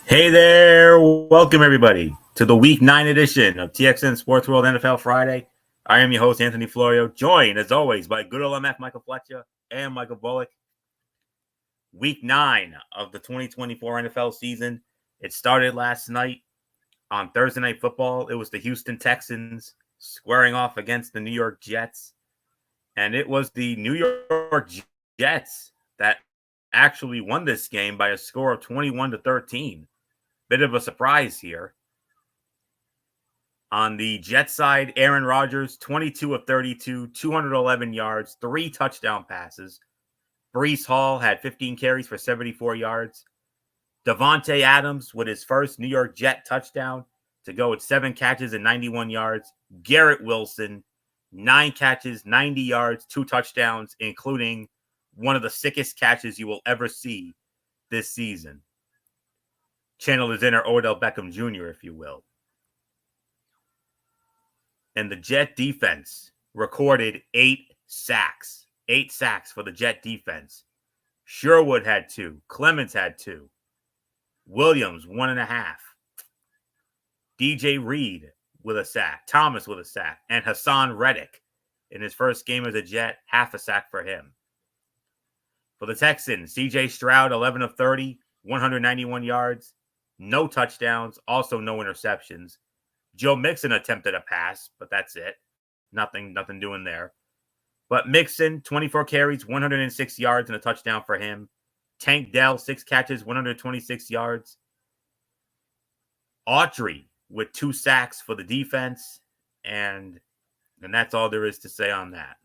Hey there, welcome everybody to the Week 9 edition of TXN Sports World NFL Friday. I am your host, Anthony Florio, joined as always by good old MF Michael Fletcher and Michael Bullock. Week 9 of the 2024 NFL season. It started last night on Thursday Night Football. It was the Houston Texans squaring off against the New York Jets. And it was the New York Jets that actually won this game by a score of 21-13. Bit of a surprise here. On the Jets side, Aaron Rodgers, 22 of 32, 211 yards, 3 touchdown passes. Breece Hall had 15 carries for 74 yards. Davante Adams with his first New York Jet touchdown to go with 7 catches and 91 yards. Garrett Wilson, 9 catches, 90 yards, 2 touchdowns, including one of the sickest catches you will ever see this season. Channel his inner Odell Beckham Jr., if you will. And the Jet defense recorded 8 sacks. 8 sacks for the Jet defense. Sherwood had 2. Clemens had 2. Williams, 1.5. DJ Reed with a sack. Thomas with a sack. And Hassan Reddick in his first game as a Jet, half a sack for him. For the Texans, CJ Stroud, 11 of 30, 191 yards. No touchdowns, also no interceptions. Joe Mixon attempted a pass, but that's it. Nothing doing there. But Mixon, 24 carries, 106 yards, and a touchdown for him. Tank Dell, 6 catches, 126 yards. Autry with 2 sacks for the defense, and that's all there is to say on that.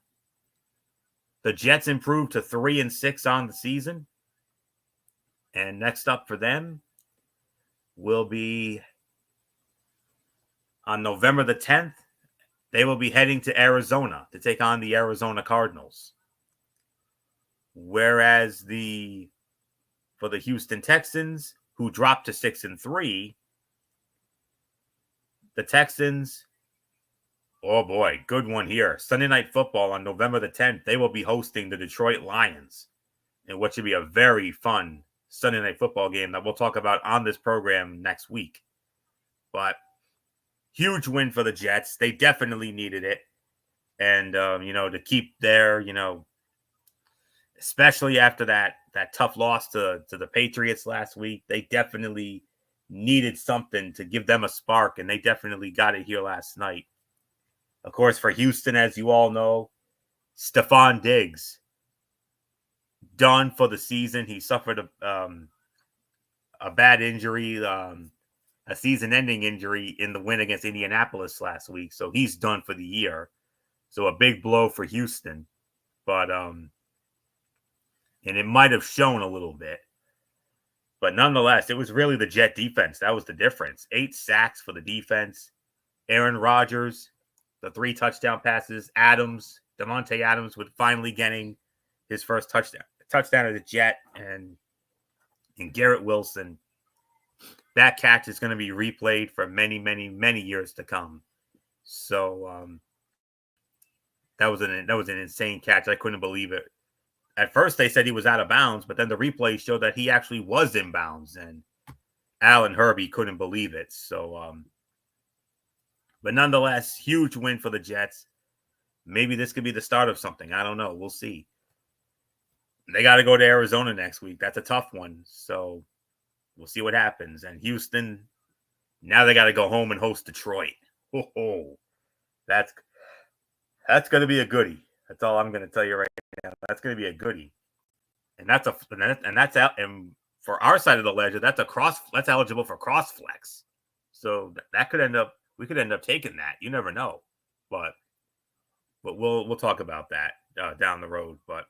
The Jets improved to 3-6 on the season. And next up for them will be on November the 10th. They will be heading to Arizona to take on the Arizona Cardinals. Whereas for the Houston Texans, who dropped to 6-3, the Texans, oh boy, good one here. Sunday Night Football on November the 10th, they will be hosting the Detroit Lions in what should be a very fun Sunday Night Football game that we'll talk about on this program next week. But huge win for the Jets. They definitely needed it. And, to keep their, especially after that tough loss to the Patriots last week, they definitely needed something to give them a spark, and they definitely got it here last night. Of course, for Houston, as you all know, Stephon Diggs, done for the season. He suffered a bad injury, a season-ending injury in the win against Indianapolis last week. So he's done for the year. So a big blow for Houston. But and it might have shown a little bit. But nonetheless, it was really the Jet defense. That was the difference. 8 sacks for the defense. Aaron Rodgers, the 3 touchdown passes. Davante Adams with finally getting his first touchdown of the Jet. And Garrett Wilson, that catch is going to be replayed for many, many, many years to come. So that was an insane catch. I couldn't believe it. At first, they said he was out of bounds, but then the replay showed that he actually was in bounds, and Allen Herbie couldn't believe it. So, but nonetheless, huge win for the Jets. Maybe this could be the start of something. I don't know. We'll see. They got to go to Arizona next week. That's a tough one. So we'll see what happens. And Houston, now they got to go home and host Detroit. Oh, that's going to be a goodie. That's all I'm going to tell you right now. That's going to be a goodie. And that's out. And for our side of the ledger, that's eligible for cross flex. So we could end up taking that. You never know. But we'll talk about that down the road. But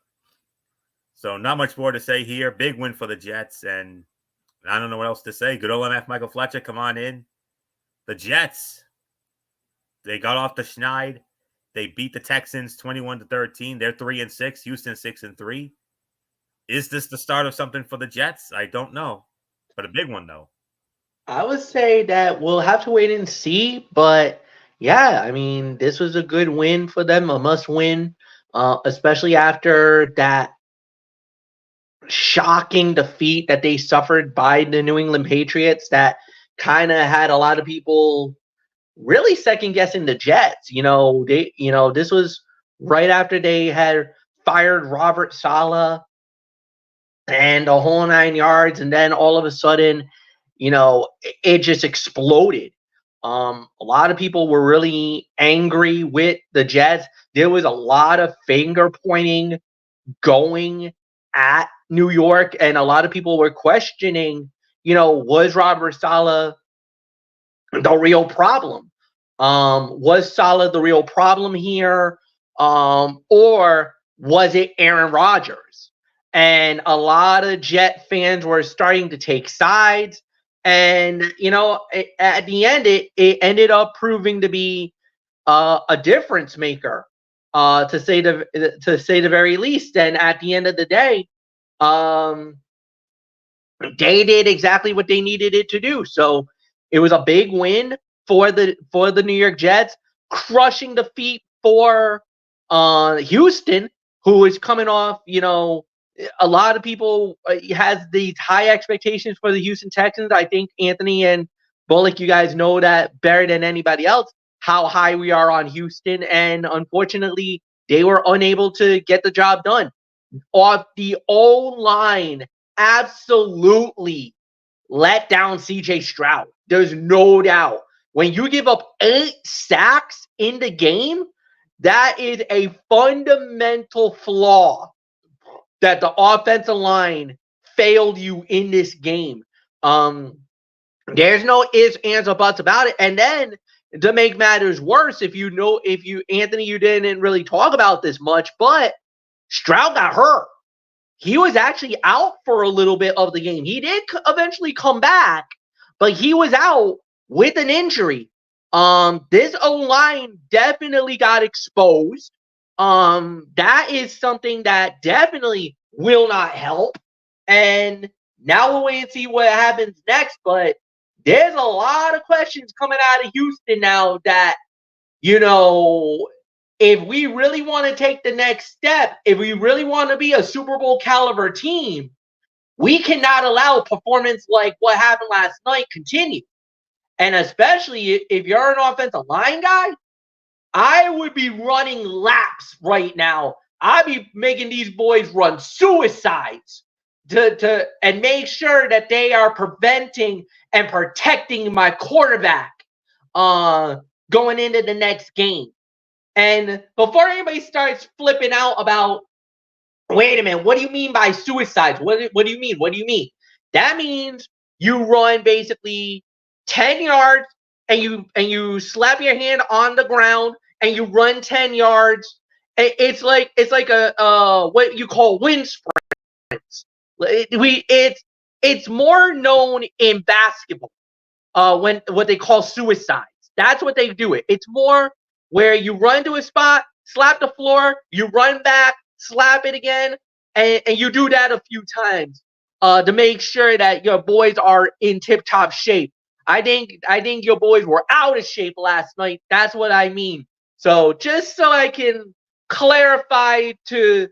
so not much more to say here. Big win for the Jets, and I don't know what else to say. Good old MF Michael Fletcher, come on in. The Jets, they got off the schneid. They beat the Texans 21-13. They're 3-6. Houston 6-3. Is this the start of something for the Jets? I don't know, but a big one though. I would say that we'll have to wait and see, but yeah, I mean, this was a good win for them, a must win, especially after that shocking defeat that they suffered by the New England Patriots that kind of had a lot of people really second guessing the Jets. This was right after they had fired Robert Saleh and the whole 9 yards, and then all of a sudden, it just exploded. A lot of people were really angry with the Jets. There was a lot of finger pointing going at New York, and a lot of people were questioning, was Robert Saleh the real problem? Was Saleh the real problem here? Or was it Aaron Rodgers? And a lot of Jet fans were starting to take sides. And, at the end, it ended up proving to be a difference maker, to say the very least. And at the end of the day, they did exactly what they needed it to do. So it was a big win for the New York Jets, crushing defeat for Houston, who is coming off. A lot of people has these high expectations for the Houston Texans. I think Anthony and Bullock, you guys know that better than anybody else how high we are on Houston, and unfortunately, they were unable to get the job done. Off the O-line, absolutely let down CJ Stroud. There's no doubt. When you give up 8 sacks in the game, that is a fundamental flaw that the offensive line failed you in this game. There's no ifs, ands, or buts about it. And then to make matters worse, Anthony, you didn't really talk about this much, but Stroud got hurt. He was actually out for a little bit of the game. He did eventually come back, but he was out with an injury. This O-line definitely got exposed. That is something that definitely will not help. And now we'll wait and see what happens next. But there's a lot of questions coming out of Houston now that, if we really want to take the next step, if we really want to be a Super Bowl caliber team, we cannot allow performance like what happened last night continue. And especially if you're an offensive line guy, I would be running laps right now. I'd be making these boys run suicides to and make sure that they are preventing and protecting my quarterback going into the next game. And before anybody starts flipping out about, wait a minute, what do you mean by suicides? What do you mean? What do you mean? That means you run basically 10 yards and you slap your hand on the ground and you run 10 yards. It's like a what you call wind sprints. It's more known in basketball when what they call suicides. That's what they do it. It's more where you run to a spot, slap the floor, you run back, slap it again, and you do that a few times to make sure that your boys are in tip-top shape. I think your boys were out of shape last night. That's what I mean. So just so I can clarify to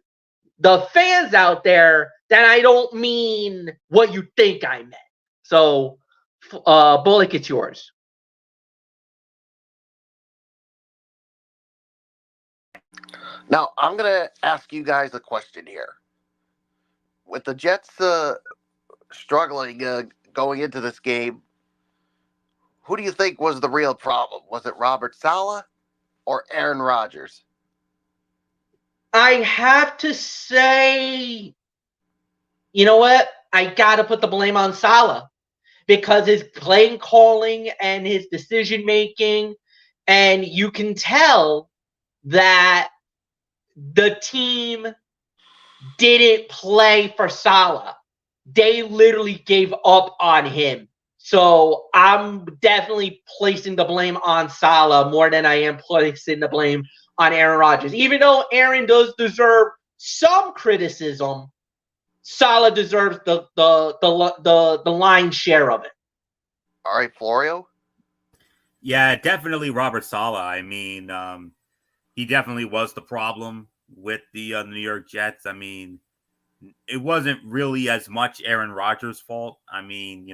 the fans out there that I don't mean what you think I meant. So, Bullock, it's yours. Now, I'm going to ask you guys a question here. With the Jets struggling going into this game, who do you think was the real problem? Was it Robert Saleh or Aaron Rodgers? I have to say, you know what? I got to put the blame on Saleh because his play calling and his decision making, and you can tell that the team didn't play for Saleh. They literally gave up on him. So I'm definitely placing the blame on Saleh more than I am placing the blame on Aaron Rodgers. Even though Aaron does deserve some criticism, Saleh deserves the lion's share of it. All right, Florio? Yeah, definitely Robert Saleh. I mean, he definitely was the problem with the New York Jets. I mean, it wasn't really as much Aaron Rodgers' fault. I mean,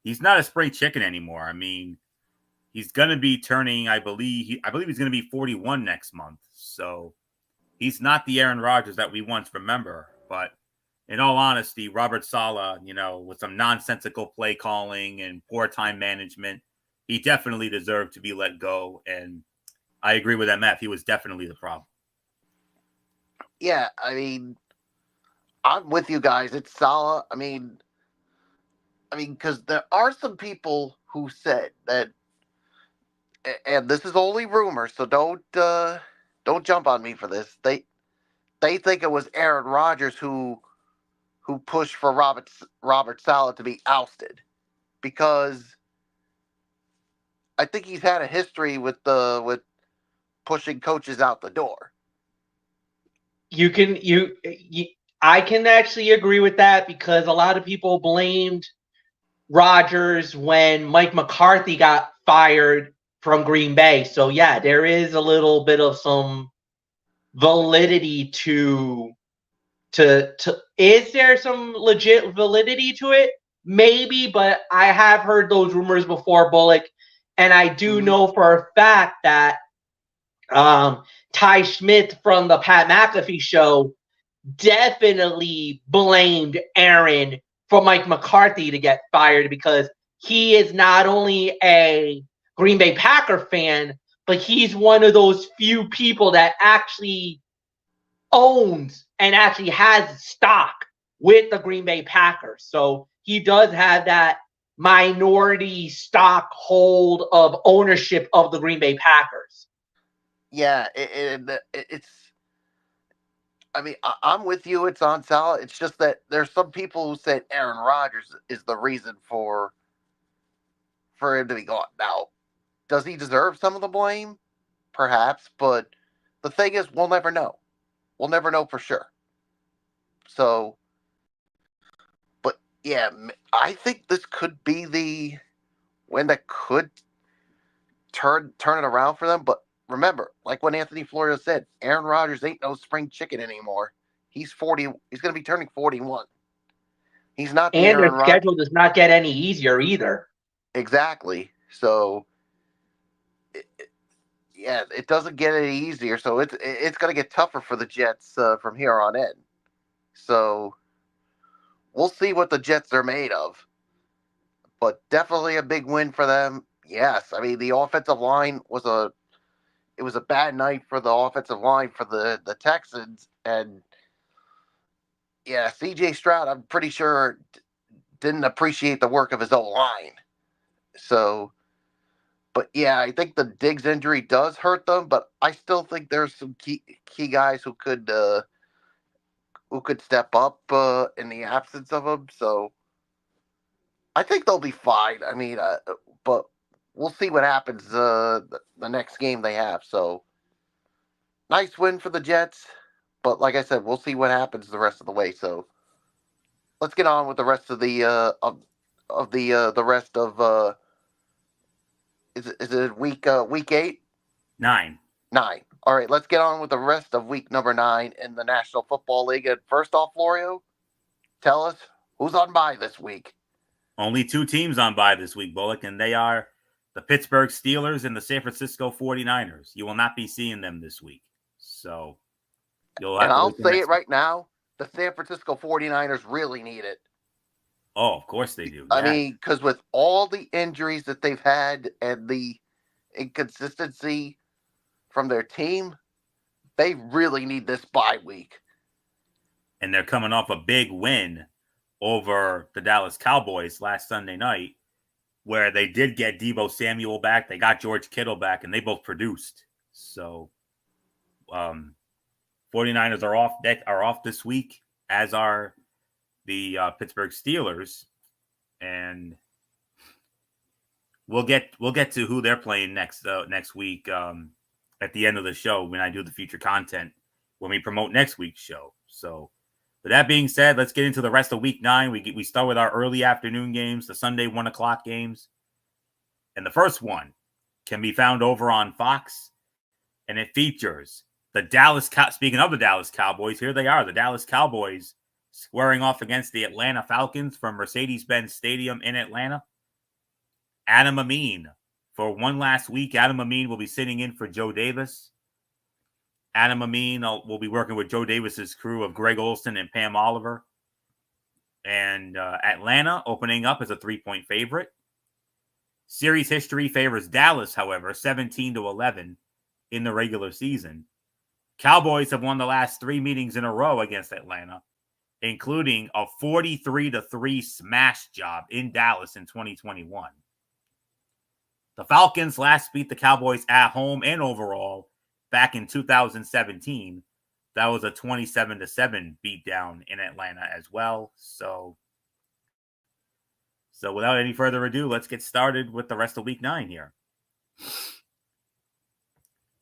he's not a spring chicken anymore. I mean, he's going to be turning, I believe he's going to be 41 next month. So he's not the Aaron Rodgers that we once remember. But in all honesty, Robert Saleh, with some nonsensical play calling and poor time management, he definitely deserved to be let go. And I agree with MF. He was definitely the problem. Yeah, I mean, I'm with you guys. It's Saleh. I mean, because there are some people who said that, and this is only rumor, so don't jump on me for this. They think it was Aaron Rodgers who pushed for Robert Saleh to be ousted, because I think he's had a history with pushing coaches out the door. I can actually agree with that, because a lot of people blamed Rodgers when Mike McCarthy got fired from Green Bay. So yeah, there is a little bit of some validity to is there some legit validity to it? Maybe, but I have heard those rumors before, Bullock, and I do know for a fact that Ty Schmidt from the Pat McAfee show definitely blamed Aaron for Mike McCarthy to get fired, because he is not only a Green Bay Packer fan, but he's one of those few people that actually owns and actually has stock with the Green Bay Packers. So he does have that minority stock hold of ownership of the Green Bay Packers. Yeah, it's. I mean, I'm with you. It's on Saleh. It's just that there's some people who said Aaron Rodgers is the reason for him to be gone. Now, does he deserve some of the blame? Perhaps, but the thing is, we'll never know. We'll never know for sure. So, but yeah, I think this could be the win that could turn it around for them. But remember, like what Anthony Florio said, Aaron Rodgers ain't no spring chicken anymore. He's 40. He's going to be turning 41. He's not the And their Aaron Rodgers. schedule does not get any easier either. Exactly. So, yeah, it doesn't get any easier. So it's going to get tougher for the Jets from here on in. So we'll see what the Jets are made of. But definitely a big win for them. Yes, I mean the offensive line was a bad night for the offensive line for the Texans, and yeah, CJ Stroud, I'm pretty sure didn't appreciate the work of his own line. So, but yeah, I think the Diggs injury does hurt them, but I still think there's some key guys who could step up in the absence of him. So I think they'll be fine. I mean, but we'll see what happens the next game they have. So nice win for the Jets, but like I said, we'll see what happens the rest of the way. So let's get on with the rest of the the rest of is it week 8? 9. All right, let's get on with the rest of week number 9 in the National Football League. And first off, Florio, tell us who's on bye this week. Only 2 teams on bye this week, Bullock, and they are the Pittsburgh Steelers and the San Francisco 49ers. You will not be seeing them this week. So you'll have and to I'll say it right now, the San Francisco 49ers really need it. Oh, of course they do. I mean, because with all the injuries that they've had and the inconsistency from their team, they really need this bye week. And they're coming off a big win over the Dallas Cowboys last Sunday night, where they did get Deebo Samuel back. They got George Kittle back, and they both produced. So 49ers are off this week, as are the Pittsburgh Steelers. And we'll get to who they're playing next week at the end of the show when I do the future content when we promote next week's show. So with that being said, let's get into the rest of week 9. We start with our early afternoon games, the Sunday 1:00 games. And the first one can be found over on Fox, and it features the speaking of the Dallas Cowboys, here they are, the Dallas Cowboys Squaring off against the Atlanta Falcons from Mercedes-Benz Stadium in Atlanta, Adam Amin. For one last week, Adam Amin will be sitting in for Joe Davis. Adam Amin will be working with Joe Davis's crew of Greg Olson and Pam Oliver. And Atlanta opening up as a 3-point favorite. Series history favors Dallas, however, 17-11 in the regular season. Cowboys have won the last 3 meetings in a row against Atlanta, including a 43-3 smash job in Dallas in 2021. The Falcons last beat the Cowboys at home and overall back in 2017. That was a 27-7 beatdown in Atlanta as well. So without any further ado, let's get started with the rest of Week 9 here.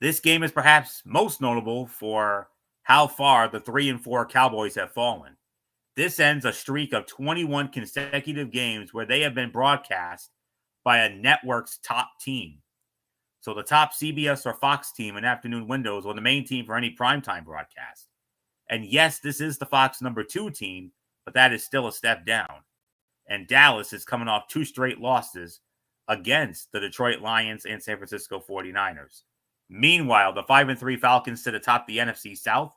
This game is perhaps most notable for how far the 3-4 Cowboys have fallen. This ends a streak of 21 consecutive games where they have been broadcast by a network's top team. So the top CBS or Fox team in afternoon windows or the main team for any primetime broadcast. And yes, this is the Fox number 2 team, but that is still a step down. And Dallas is coming off 2 straight losses against the Detroit Lions and San Francisco 49ers. Meanwhile, the 5-3 Falcons sit atop the NFC South.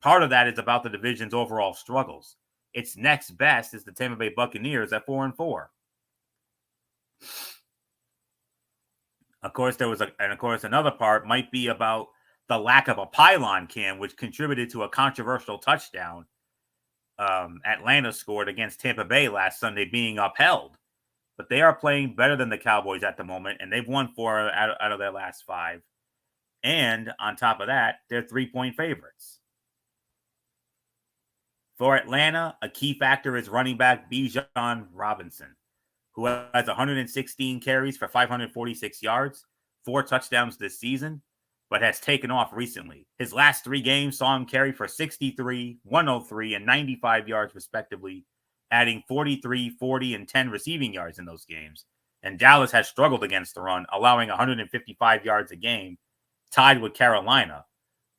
Part of that is about the division's overall struggles. Its next best is the Tampa Bay Buccaneers at 4-4. Of course, another part might be about the lack of a pylon cam, which contributed to a controversial touchdown Atlanta scored against Tampa Bay last Sunday being upheld. But they are playing better than the Cowboys at the moment, and they've won 4 out of their last 5. And on top of that, they're 3-point favorites. For Atlanta, a key factor is running back Bijan Robinson, who has 116 carries for 546 yards, 4 touchdowns this season, but has taken off recently. His last 3 games saw him carry for 63, 103, and 95 yards respectively, adding 43, 40, and 10 receiving yards in those games. And Dallas has struggled against the run, allowing 155 yards a game, tied with Carolina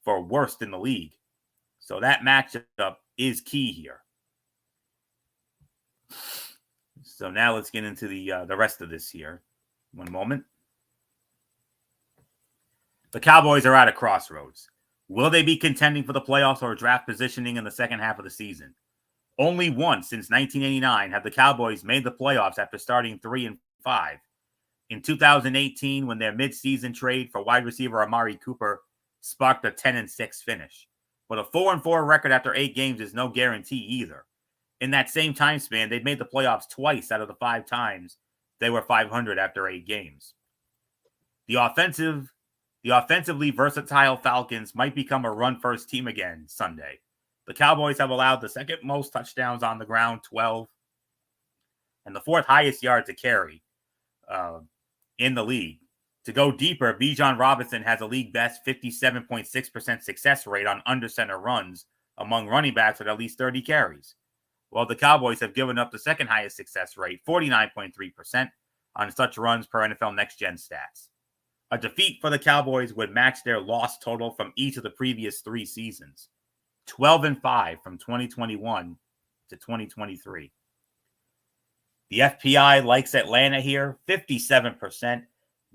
for worst in the league. So that matchup is key here. So now let's get into the rest of this here. One moment. The Cowboys are at a crossroads. Will they be contending for the playoffs or draft positioning in the second half of the season? Only once since 1989 have the Cowboys made the playoffs after starting 3-5. In 2018, when their midseason trade for wide receiver Amari Cooper sparked a 10-6 finish. But a 4-4 record after 8 games is no guarantee either. In that same time span, they've made the playoffs twice out of the 5 times they were 500 after 8 games. The offensively versatile Falcons might become a run-first team again Sunday. The Cowboys have allowed the second most touchdowns on the ground, 12, and the 4th highest yards to carry in the league. To go deeper, Bijan Robinson has a league-best 57.6% success rate on under-center runs among running backs with at least 30 carries, while the Cowboys have given up the second highest success rate, 49.3%, on such runs per NFL Next Gen stats. A defeat for the Cowboys would match their loss total from each of the previous 3 seasons, 12-5 from 2021 to 2023. The FPI likes Atlanta here, 57%,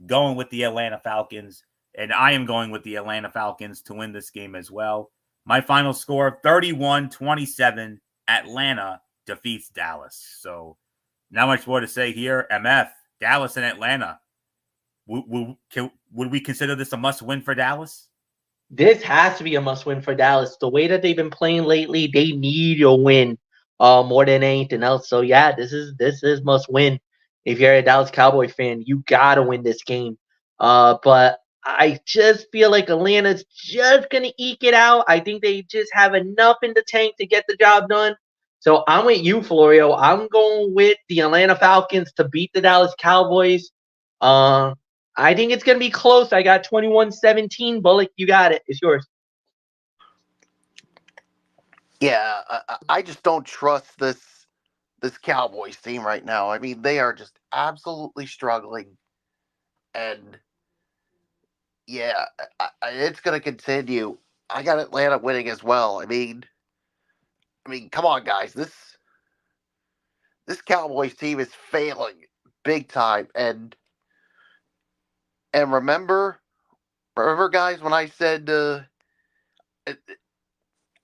going with the Atlanta Falcons, and I am going with the Atlanta Falcons to win this game as well. My final score, 31-27, Atlanta defeats Dallas. So not much more to say here. MF, Dallas and Atlanta. Would we consider this a must-win for Dallas? This has to be a must-win for Dallas. The way that they've been playing lately, they need a win more than anything else. So yeah, this is must-win. If you're a Dallas Cowboy fan, you gotta win this game. But I just feel like Atlanta's just gonna eke it out. I think they just have enough in the tank to get the job done. So I'm with you, Florio. I'm going with the Atlanta Falcons to beat the Dallas Cowboys. I think it's going to be close. I got 21-17. Bullock, you got it. It's yours. Yeah, I just don't trust this Cowboys team right now. I mean, they are just absolutely struggling. And, yeah, it's going to continue. I got Atlanta winning as well. I mean, I mean, come on, guys. This Cowboys team is failing big time. And remember, guys, when I said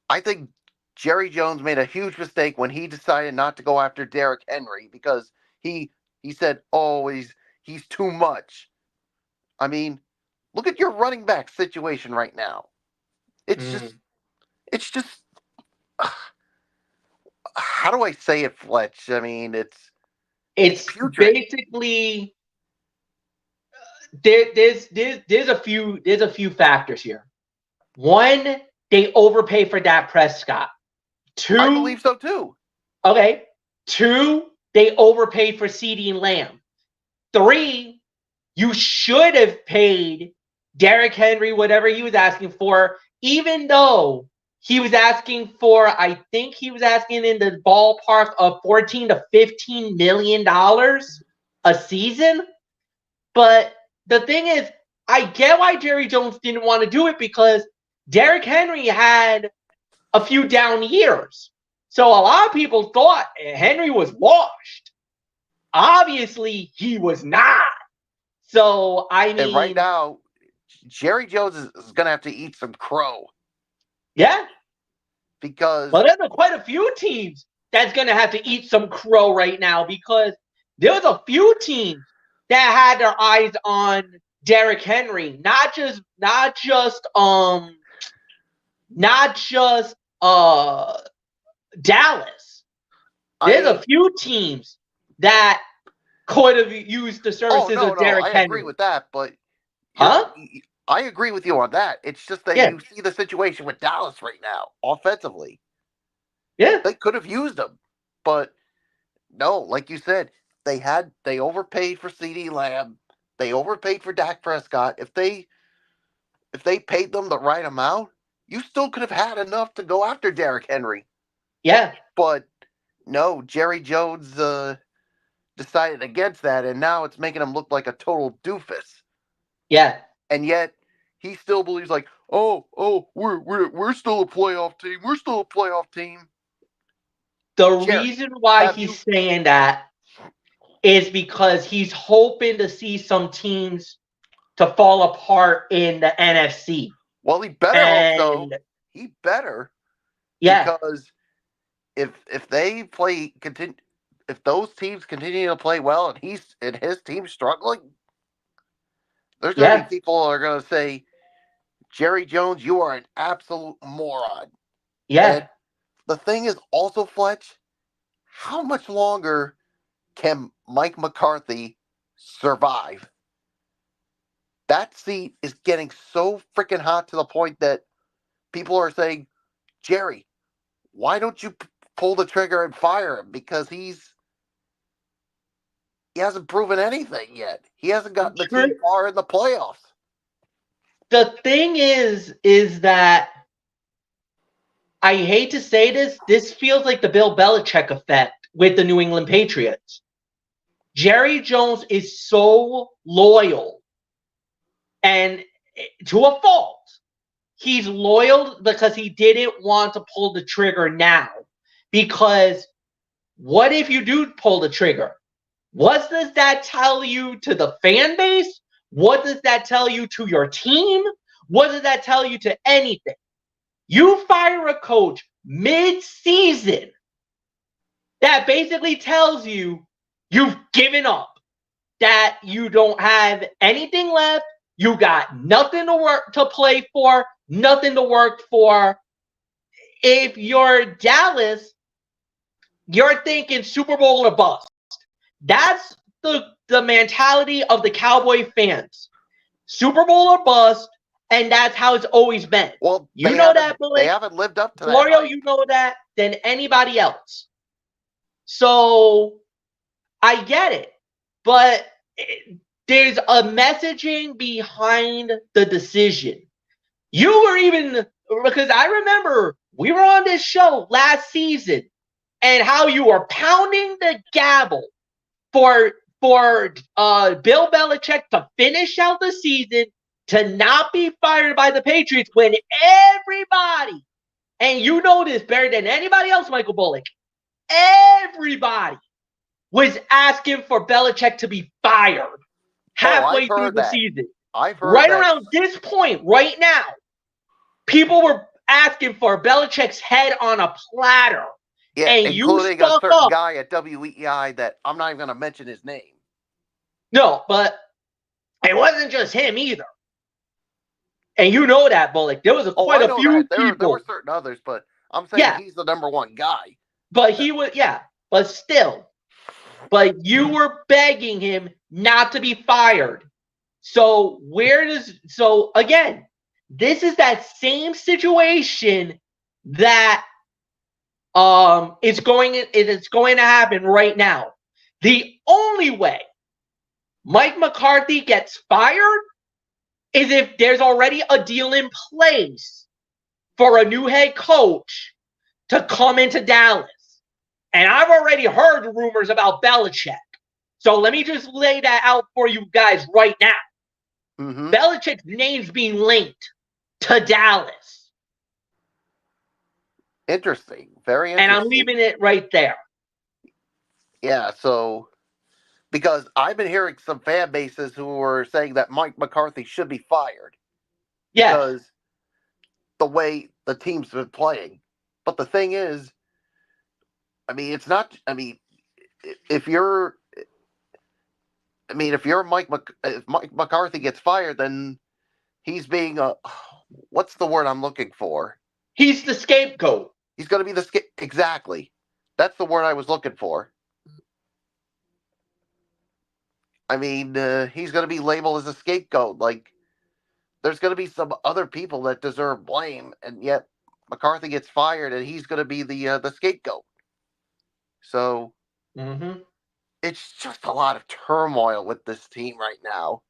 I think Jerry Jones made a huge mistake when he decided not to go after Derrick Henry because he said, "Oh, he's too much." I mean, look at your running back situation right now. It's just how do I say it, Fletch? I mean, It's putrid. basically there's a few factors here. One, they overpay for Dak Prescott. Two, I believe so too. Okay. Two, they overpaid for CeeDee Lamb. Three, you should have paid Derrick Henry whatever he was asking for, even though he was asking for, I think he was asking in the ballpark of $14 to $15 million a season. But the thing is, I get why Jerry Jones didn't want to do it because Derrick Henry had a few down years. So a lot of people thought Henry was washed. Obviously, he was not. So, I mean... And right now, Jerry Jones is going to have to eat some crow. Yeah. Because... Well, there's quite a few teams that's going to have to eat some crow right now because there's a few teams that had their eyes on Derrick Henry. Not just Dallas. There's a few teams that could have used the services of Derrick Henry. I agree with that, but I agree with you on that. It's just that you see the situation with Dallas right now, offensively. Yeah. They could have used him, but no, like you said, they overpaid for CeeDee Lamb. They overpaid for Dak Prescott. If they paid them the right amount, you still could have had enough to go after Derrick Henry. Yeah. But no, Jerry Jones decided against that, and now it's making him look like a total doofus. Yeah. And yet he still believes like, oh, we're still a playoff team. We're still a playoff team. The reason why he's saying that is because he's hoping to see some teams to fall apart in the NFC. Well, he better hope so. He better. Yeah. Because if they if those teams continue to play well and his team's struggling, there's going to be people who are going to say, Jerry Jones, you are an absolute moron. Yeah. And the thing is also, Fletch, how much longer can Mike McCarthy survive? That seat is getting so freaking hot to the point that people are saying, Jerry, why don't you pull the trigger and fire him? Because he hasn't proven anything yet. He hasn't gotten the team far in the playoffs. The thing is that I hate to say this feels like the Bill Belichick effect with the New England Patriots. Jerry Jones is so loyal, and to a fault. He's loyal because he didn't want to pull the trigger now. Because what if you do pull the trigger? What does that tell you to the fan base? What does that tell you to your team? What does that tell you to anything? You fire a coach mid-season. That basically tells you you've given up. That you don't have anything left. You got nothing to play for, nothing to work for. If you're Dallas, you're thinking Super Bowl or bust. That's the mentality of the Cowboy fans. Super Bowl or bust, and that's how it's always been. Well, you know that, Blake. They haven't lived up to Florio, that. You know that than anybody else. So I get it, but there's a messaging behind the decision. You were even, because I remember we were on this show last season and how you were pounding the gavel for Bill Belichick to finish out the season, to not be fired by the Patriots when everybody And you know this better than anybody else, Michael Bullock. Everybody was asking for Belichick to be fired halfway I've through heard the that. season. I've heard Right that. around this point, right now, people were asking for Belichick's head on a platter. Yeah, and including you a stuck certain up. guy at WEI that I'm not even going to mention his name. No, but it wasn't just him either. And you know that, Bullock. There was quite I a know few that. There people. were certain others, but I'm saying he's the number one guy. But he was, but still. But you were begging him not to be fired. So again, this is that same situation that it's going to happen right now. The only way Mike McCarthy gets fired is if there's already a deal in place for a new head coach to come into Dallas. And I've already heard rumors about Belichick. So let me just lay that out for you guys right now. Mm-hmm. Belichick's name's being linked to Dallas. Interesting. Very interesting. And I'm leaving it right there. Yeah, so because I've been hearing some fan bases who were saying that Mike McCarthy should be fired. Because the way the team's been playing. But the thing is, it's not, if you're if Mike McCarthy gets fired, then he's being what's the word I'm looking for? He's the scapegoat. He's going to be the exactly. That's the word I was looking for. He's going to be labeled as a scapegoat. Like, there's going to be some other people that deserve blame, and yet McCarthy gets fired, and he's going to be the scapegoat. So, it's just a lot of turmoil with this team right now.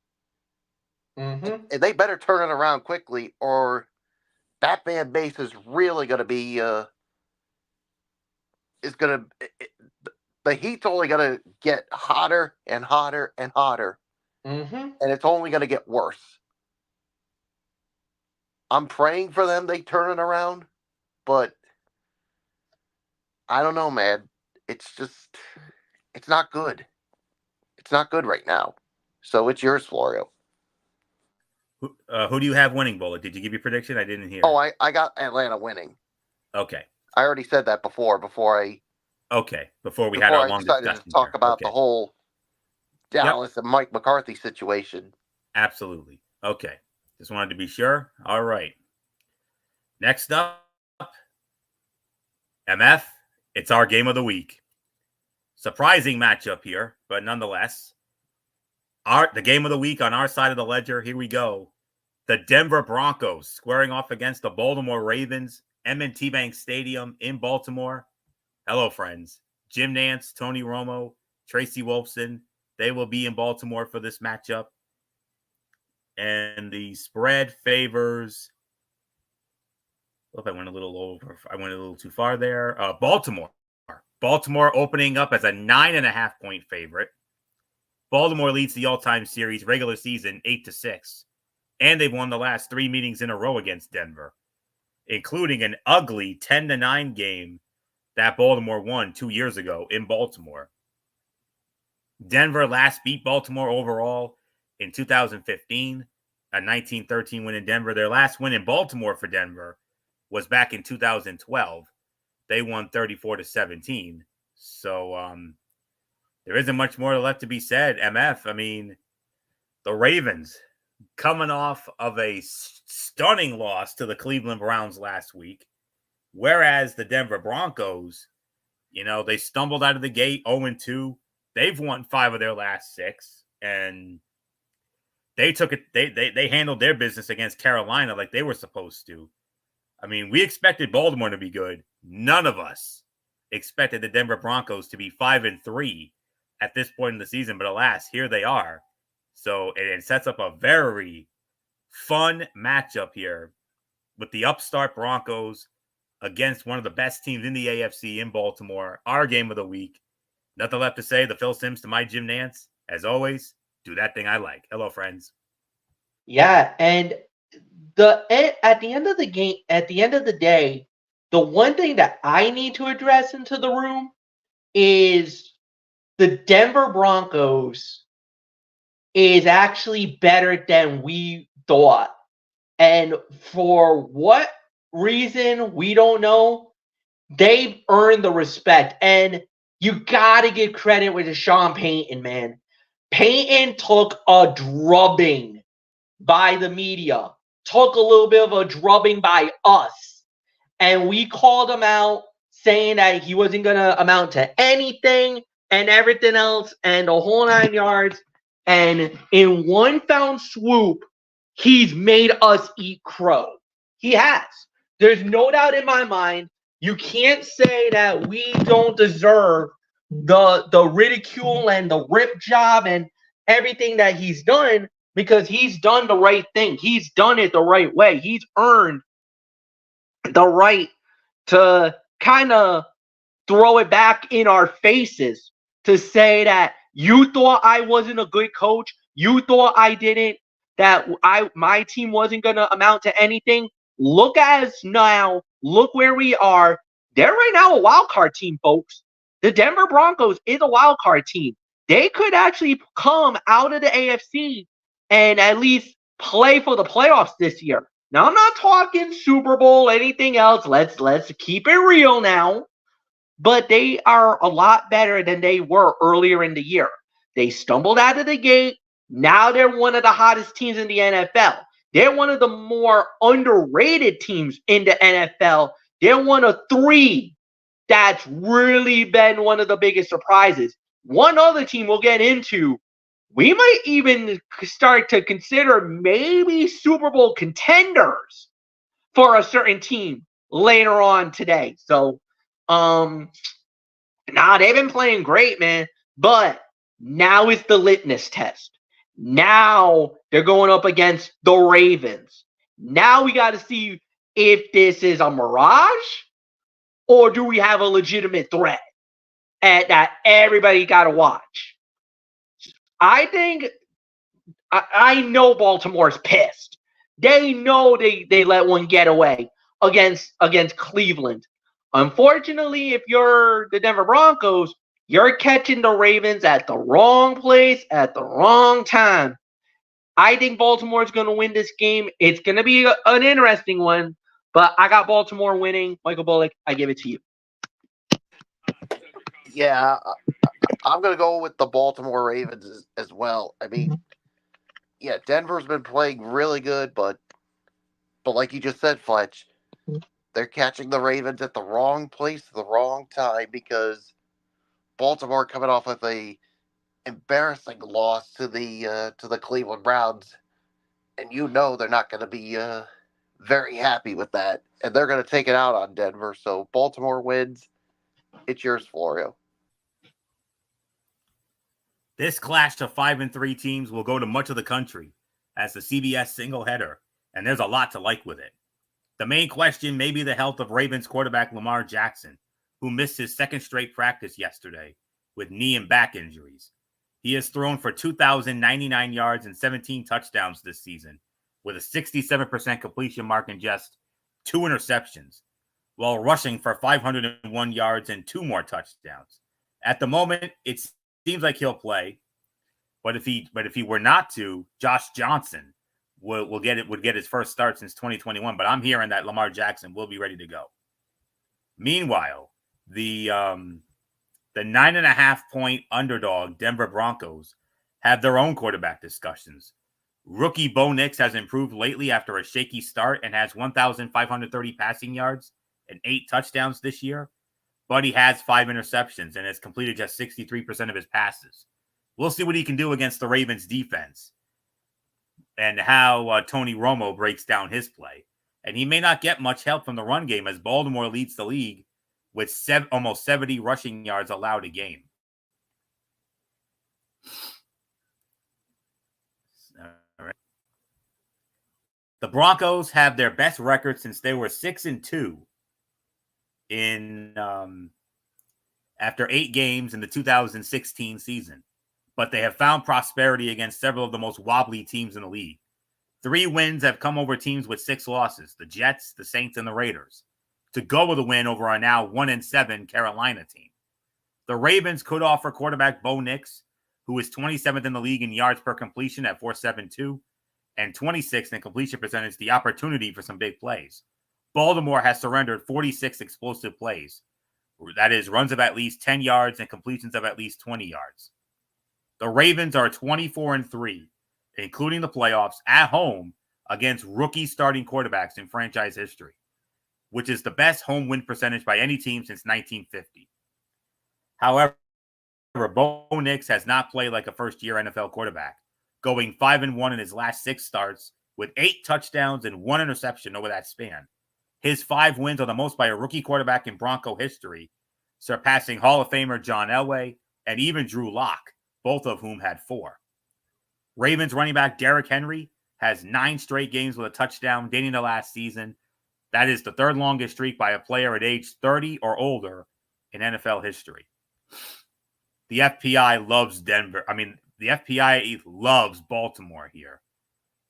And they better turn it around quickly, or that fan base is really going to be the heat's only going to get hotter and hotter and hotter, and it's only going to get worse. I'm praying for them they turn it around, but I don't know, man. It's not good. It's not good right now. So it's yours, Florio. Who do you have winning, Bullet? Did you give your prediction? I didn't hear. Oh, I got Atlanta winning. Okay. I already said that before we had our long discussion to talk about the whole Dallas and Mike McCarthy situation. Absolutely. Okay. Just wanted to be sure. All right. Next up, MF, it's our game of the week. Surprising matchup here, but nonetheless, the game of the week on our side of the ledger, here we go. The Denver Broncos squaring off against the Baltimore Ravens, M&T Bank Stadium in Baltimore. Hello, friends. Jim Nantz, Tony Romo, Tracy Wolfson, they will be in Baltimore for this matchup. And the spread favors... I went a little too far there. Baltimore. Baltimore opening up as a 9.5-point favorite. Baltimore leads the all-time series regular season 8-6. And they've won the last 3 meetings in a row against Denver, including an ugly 10-9 game that Baltimore won 2 years ago in Baltimore. Denver last beat Baltimore overall in 2015, a 19-13 win in Denver. Their last win in Baltimore for Denver was back in 2012. They won 34-17. So there isn't much more left to be said. MF, the Ravens coming off of a stunning loss to the Cleveland Browns last week, whereas the Denver Broncos, they stumbled out of the gate 0-2. They've won 5 of their last 6, and they took it. They handled their business against Carolina like they were supposed to. We expected Baltimore to be good. None of us expected the Denver Broncos to be 5-3 at this point in the season, but alas, here they are. So it sets up a very fun matchup here with the upstart Broncos against one of the best teams in the AFC in Baltimore. Our game of the week. Nothing left to say. The Phil Simms to my Jim Nantz. As always, do that thing I like. Hello, friends. Yeah, and at the end of the day, The one thing that I need to address into the room is the Denver Broncos is actually better than we thought. And for what reason, we don't know. They've earned the respect. And you got to give credit with Sean Payton, man. Payton took a drubbing by the media, took a little bit of a drubbing by us. And we called him out saying that he wasn't going to amount to anything and everything else and the whole 9 yards. And in one found swoop, he's made us eat crow. He has. There's no doubt in my mind. You can't say that we don't deserve the ridicule and the rip job and everything that he's done, because he's done the right thing. He's done it the right way. He's earned the right to kind of throw it back in our faces to say that you thought I wasn't a good coach. You thought I didn't, that my team wasn't going to amount to anything. Look at us now. Look where we are. They're right now a wild card team, folks. The Denver Broncos is a wild card team. They could actually come out of the AFC and at least play for the playoffs this year. Now, I'm not talking Super Bowl, anything else. Let's keep it real now. But they are a lot better than they were earlier in the year. They stumbled out of the gate. Now they're one of the hottest teams in the NFL. They're one of the more underrated teams in the NFL. They're one of three that's really been one of the biggest surprises. One other team we'll get into, we might even start to consider maybe Super Bowl contenders for a certain team later on today. So, they've been playing great, man. But now is the litmus test. Now they're going up against the Ravens. Now we got to see if this is a mirage or do we have a legitimate threat that everybody got to watch. I think I know Baltimore's pissed. They know they let one get away against Cleveland. Unfortunately, if you're the Denver Broncos, you're catching the Ravens at the wrong place at the wrong time. I think Baltimore's going to win this game. It's going to be an interesting one, but I got Baltimore winning. Michael Bullock, I give it to you. Yeah, I'm going to go with the Baltimore Ravens as well. I mean, yeah, Denver's been playing really good, but like you just said, Fletch, they're catching the Ravens at the wrong place at the wrong time because Baltimore coming off of a embarrassing loss to the Cleveland Browns, and they're not going to be very happy with that, and they're going to take it out on Denver. So Baltimore wins. It's yours, Florio. This clash of 5-3 teams will go to much of the country as the CBS single header, and there's a lot to like with it. The main question may be the health of Ravens quarterback Lamar Jackson, who missed his second straight practice yesterday with knee and back injuries. He has thrown for 2,099 yards and 17 touchdowns this season, with a 67% completion mark and just 2 interceptions, while rushing for 501 yards and 2 more touchdowns. At the moment, it seems like he'll play, but if he were not to, Josh Johnson would get his first start since 2021. But I'm hearing that Lamar Jackson will be ready to go. Meanwhile, the 9.5-point underdog Denver Broncos have their own quarterback discussions. Rookie Bo Nix has improved lately after a shaky start and has 1,530 passing yards and 8 touchdowns this year. But he has 5 interceptions and has completed just 63% of his passes. We'll see what he can do against the Ravens defense and how Tony Romo breaks down his play. And he may not get much help from the run game as Baltimore leads the league with almost 70 rushing yards allowed a game. All right. The Broncos have their best record since they were 6-2 in after 8 games in the 2016 season. But they have found prosperity against several of the most wobbly teams in the league. 3 wins have come over teams with 6 losses: the Jets, the Saints, and the Raiders. to go with a win over our now 1-7 Carolina team. The Ravens could offer quarterback Bo Nix, who is 27th in the league in yards per completion at 4.72 and 26th in completion percentage, the opportunity for some big plays. Baltimore has surrendered 46 explosive plays. That is runs of at least 10 yards and completions of at least 20 yards. The Ravens are 24-3, including the playoffs, at home against rookie starting quarterbacks in franchise history, which is the best home win percentage by any team since 1950. However, Bo Nix has not played like a first-year NFL quarterback, going 5-1 in his last 6 starts with 8 touchdowns and 1 interception over that span. His 5 wins are the most by a rookie quarterback in Bronco history, surpassing Hall of Famer John Elway and even Drew Lock, both of whom had 4. Ravens running back Derrick Henry has 9 straight games with a touchdown dating to last season. That is the 3rd longest streak by a player at age 30 or older in NFL history. The FPI loves Denver. The FPI loves Baltimore here.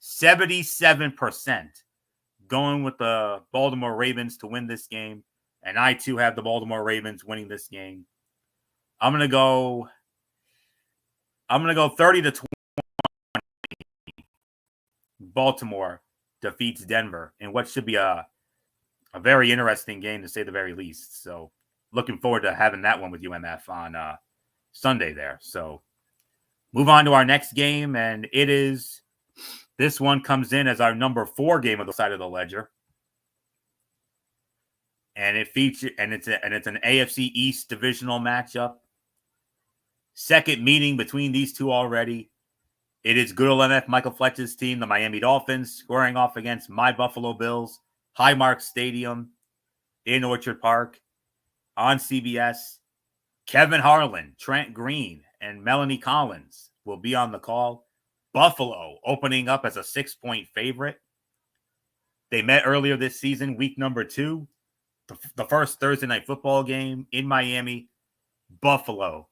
77% going with the Baltimore Ravens to win this game. And I, too, have the Baltimore Ravens winning this game. I'm going to go 30-20. Baltimore defeats Denver in what should be a very interesting game, to say the very least. So looking forward to having that one with you, MF, on Sunday there. So move on to our next game, and this one comes in as our number 4 game of the side of the ledger. And it's an AFC East divisional matchup. Second meeting between these two already. It is good old MF Michael Fletcher's team, the Miami Dolphins, squaring off against my Buffalo Bills, Highmark Stadium in Orchard Park on CBS. Kevin Harlan, Trent Green, and Melanie Collins will be on the call. Buffalo opening up as a 6-point favorite. They met earlier this season, week number 2, the first Thursday night football game in Miami. Buffalo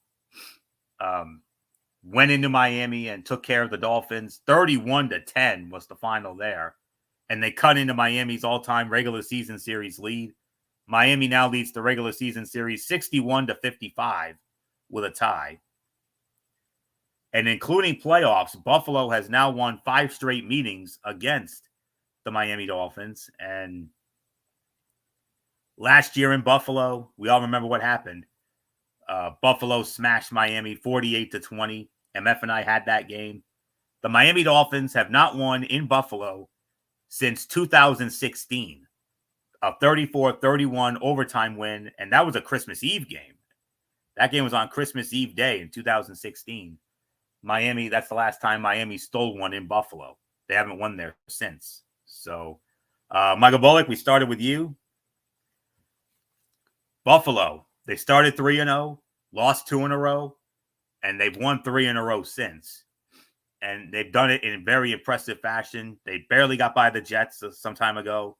went into Miami and took care of the Dolphins. 31-10 was the final there. And they cut into Miami's all-time regular season series lead. Miami now leads the regular season series 61-55 with a tie. And including playoffs, Buffalo has now won 5 straight meetings against the Miami Dolphins. And last year in Buffalo, we all remember what happened. Buffalo smashed Miami 48-20. MF and I had that game. The Miami Dolphins have not won in Buffalo since 2016. A 34-31 overtime win, and that was a Christmas Eve game. That game was on Christmas Eve day in 2016. Miami, that's the last time Miami stole one in Buffalo. They haven't won there since. So, Michael Bullock, we started with you. Buffalo, they started 3-0, lost 2 in a row, and they've won 3 in a row since. And they've done it in very impressive fashion. They barely got by the Jets some time ago.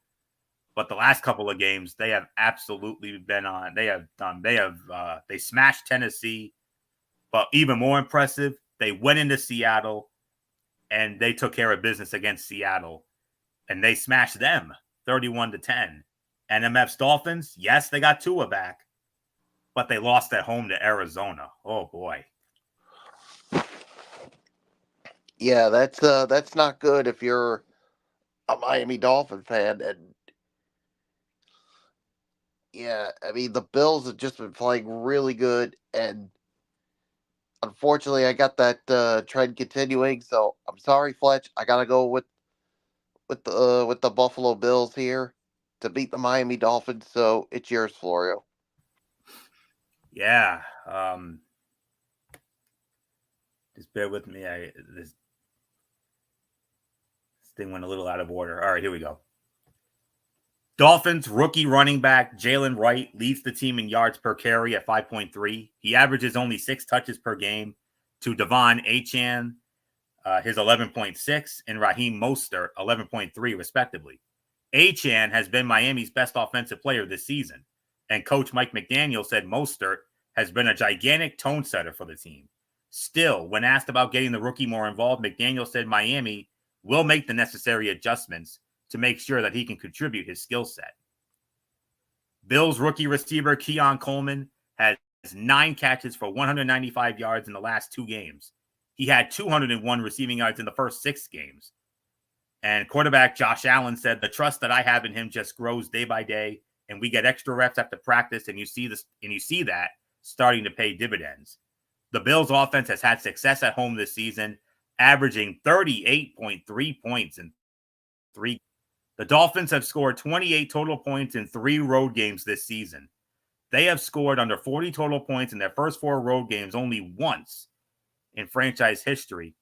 But the last couple of games, they have absolutely been on. They smashed Tennessee. But even more impressive, they went into Seattle and they took care of business against Seattle. And they smashed them 31-10. And MF's Dolphins, yes, they got Tua back, but they lost at home to Arizona. Oh boy. Yeah, that's not good if you're a Miami Dolphin fan. And yeah, I mean, the Bills have just been playing really good, and unfortunately, I got that trend continuing. So I'm sorry, Fletch. I gotta go with the Buffalo Bills here to beat the Miami Dolphins. So it's yours, Florio. Yeah. Just bear with me. This thing went a little out of order. All right, here we go. Dolphins rookie running back Jalen Wright leads the team in yards per carry at 5.3. He averages only 6 touches per game to Devon Achane, his 11.6, and Raheem Mostert, 11.3, respectively. Achane has been Miami's best offensive player this season, and Coach Mike McDaniel said Mostert has been a gigantic tone setter for the team. Still, when asked about getting the rookie more involved, McDaniel said Miami will make the necessary adjustments to make sure that he can contribute his skill set. Bills rookie receiver Keon Coleman has 9 catches for 195 yards in the last 2 games. He had 201 receiving yards in the first 6 games. And quarterback Josh Allen said, the trust that I have in him just grows day by day, and we get extra reps after practice, and you see that starting to pay dividends. The Bills offense has had success at home this season, averaging 38.3 points in 3. The Dolphins have scored 28 total points in 3 road games this season. They have scored under 40 total points in their first 4 road games only once in franchise history,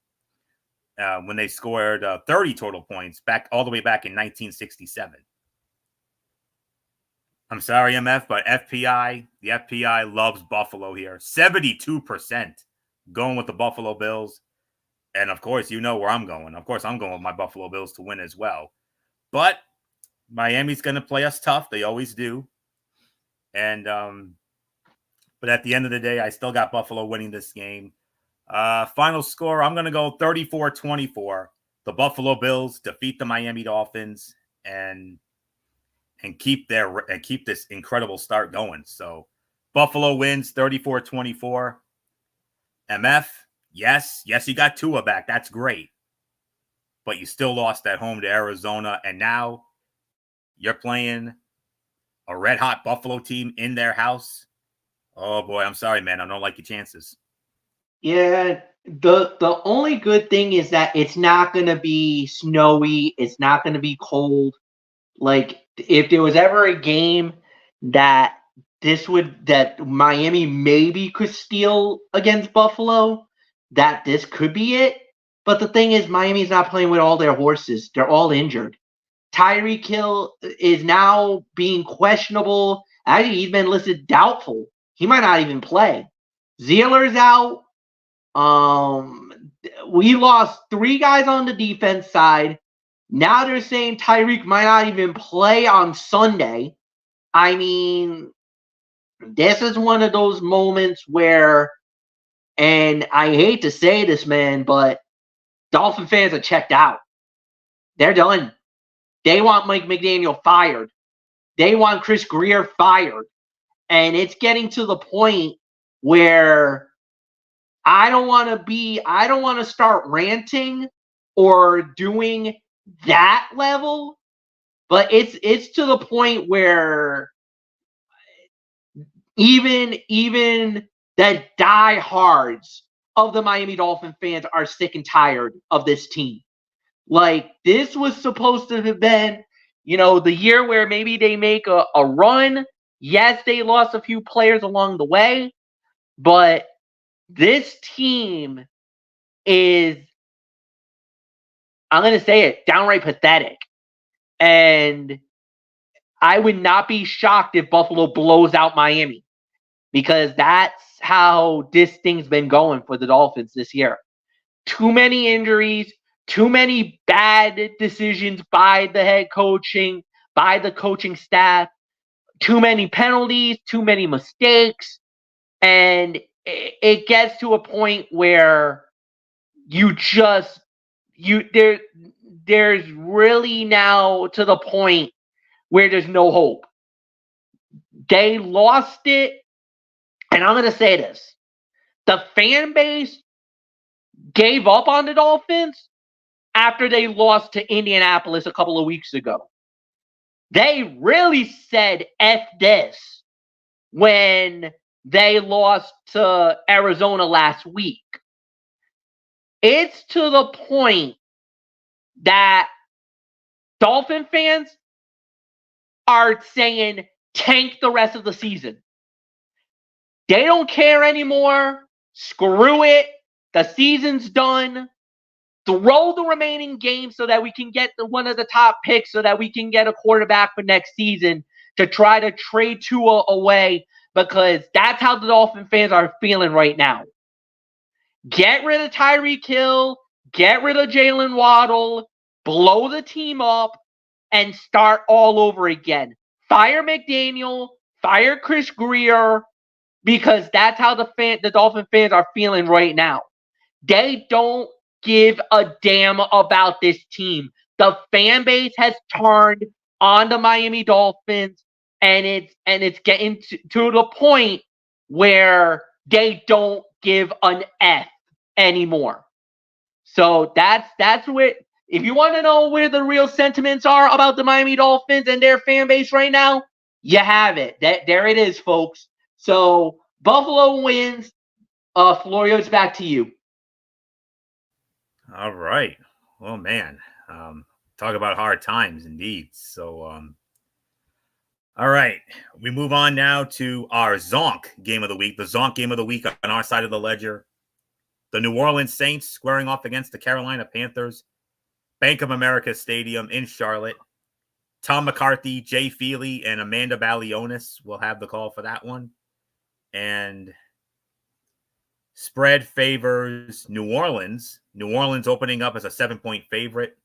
when they scored 30 total points all the way back in 1967. I'm sorry, MF, but the FPI loves Buffalo here. 72% going with the Buffalo Bills. And of course, you know where I'm going. Of course, I'm going with my Buffalo Bills to win as well. But Miami's going to play us tough. They always do. And but at the end of the day, I still got Buffalo winning this game. Final score, I'm going to go 34-24. The Buffalo Bills defeat the Miami Dolphins and keep this incredible start going. So Buffalo wins 34-24. MF, yes, you got Tua back. That's great. But you still lost at home to Arizona, and now you're playing a red-hot Buffalo team in their house. Oh, boy, I'm sorry, man. I don't like your chances. Yeah, the only good thing is that it's not going to be snowy. It's not going to be cold. Like, if there was ever a game that Miami maybe could steal against Buffalo, that this could be it. But the thing is, Miami's not playing with all their horses. They're all injured. Tyreek Hill is now being questionable. Actually, he's been listed doubtful. He might not even play. Zealer's out. We lost 3 guys on the defense side. Now they're saying Tyreek might not even play on Sunday. I mean, this is one of those moments where, and I hate to say this, man, but Dolphin fans are checked out. They're done. They want Mike McDaniel fired. They want Chris Grier fired. And it's getting to the point where I don't want to start ranting or doing that level, but it's to the point where even the diehards of the Miami Dolphin fans are sick and tired of this team. Like, this was supposed to have been, the year where maybe they make a run. Yes, they lost a few players along the way, but this team is, I'm going to say it, downright pathetic. And I would not be shocked if Buffalo blows out Miami, because that's how this thing's been going for the Dolphins this year. Too many injuries, too many bad decisions by the coaching staff, too many penalties, too many mistakes. And it gets to a point where there's really now to the point where there's no hope. They lost it. And I'm going to say this. The fan base gave up on the Dolphins after they lost to Indianapolis a couple of weeks ago. They really said F this when they lost to Arizona last week. It's to the point that Dolphin fans are saying tank the rest of the season. They don't care anymore. Screw it. The season's done. Throw the remaining games so that we can get one of the top picks, so that we can get a quarterback for next season to try to trade Tua away, because that's how the Dolphin fans are feeling right now. Get rid of Tyreek Hill, get rid of Jalen Waddle, blow the team up, and start all over again. Fire McDaniel, fire Chris Grier, because that's how the Dolphin fans are feeling right now. They don't give a damn about this team. The fan base has turned on the Miami Dolphins. and it's getting to the point where they don't give an F anymore. So that's where, if you want to know where the real sentiments are about the Miami Dolphins and their fan base right now, you have it. There it is, folks. So Buffalo wins. Florio, it's back to you. All right. Well, man, talk about hard times indeed. So, all right, we move on now to our Zonk game of the week. The Zonk game of the week on our side of the ledger. The New Orleans Saints squaring off against the Carolina Panthers. Bank of America Stadium in Charlotte. Tom McCarthy, Jay Feely, and Amanda Balionis will have the call for that one. And spread favors New Orleans. New Orleans opening up as a 7-point favorite.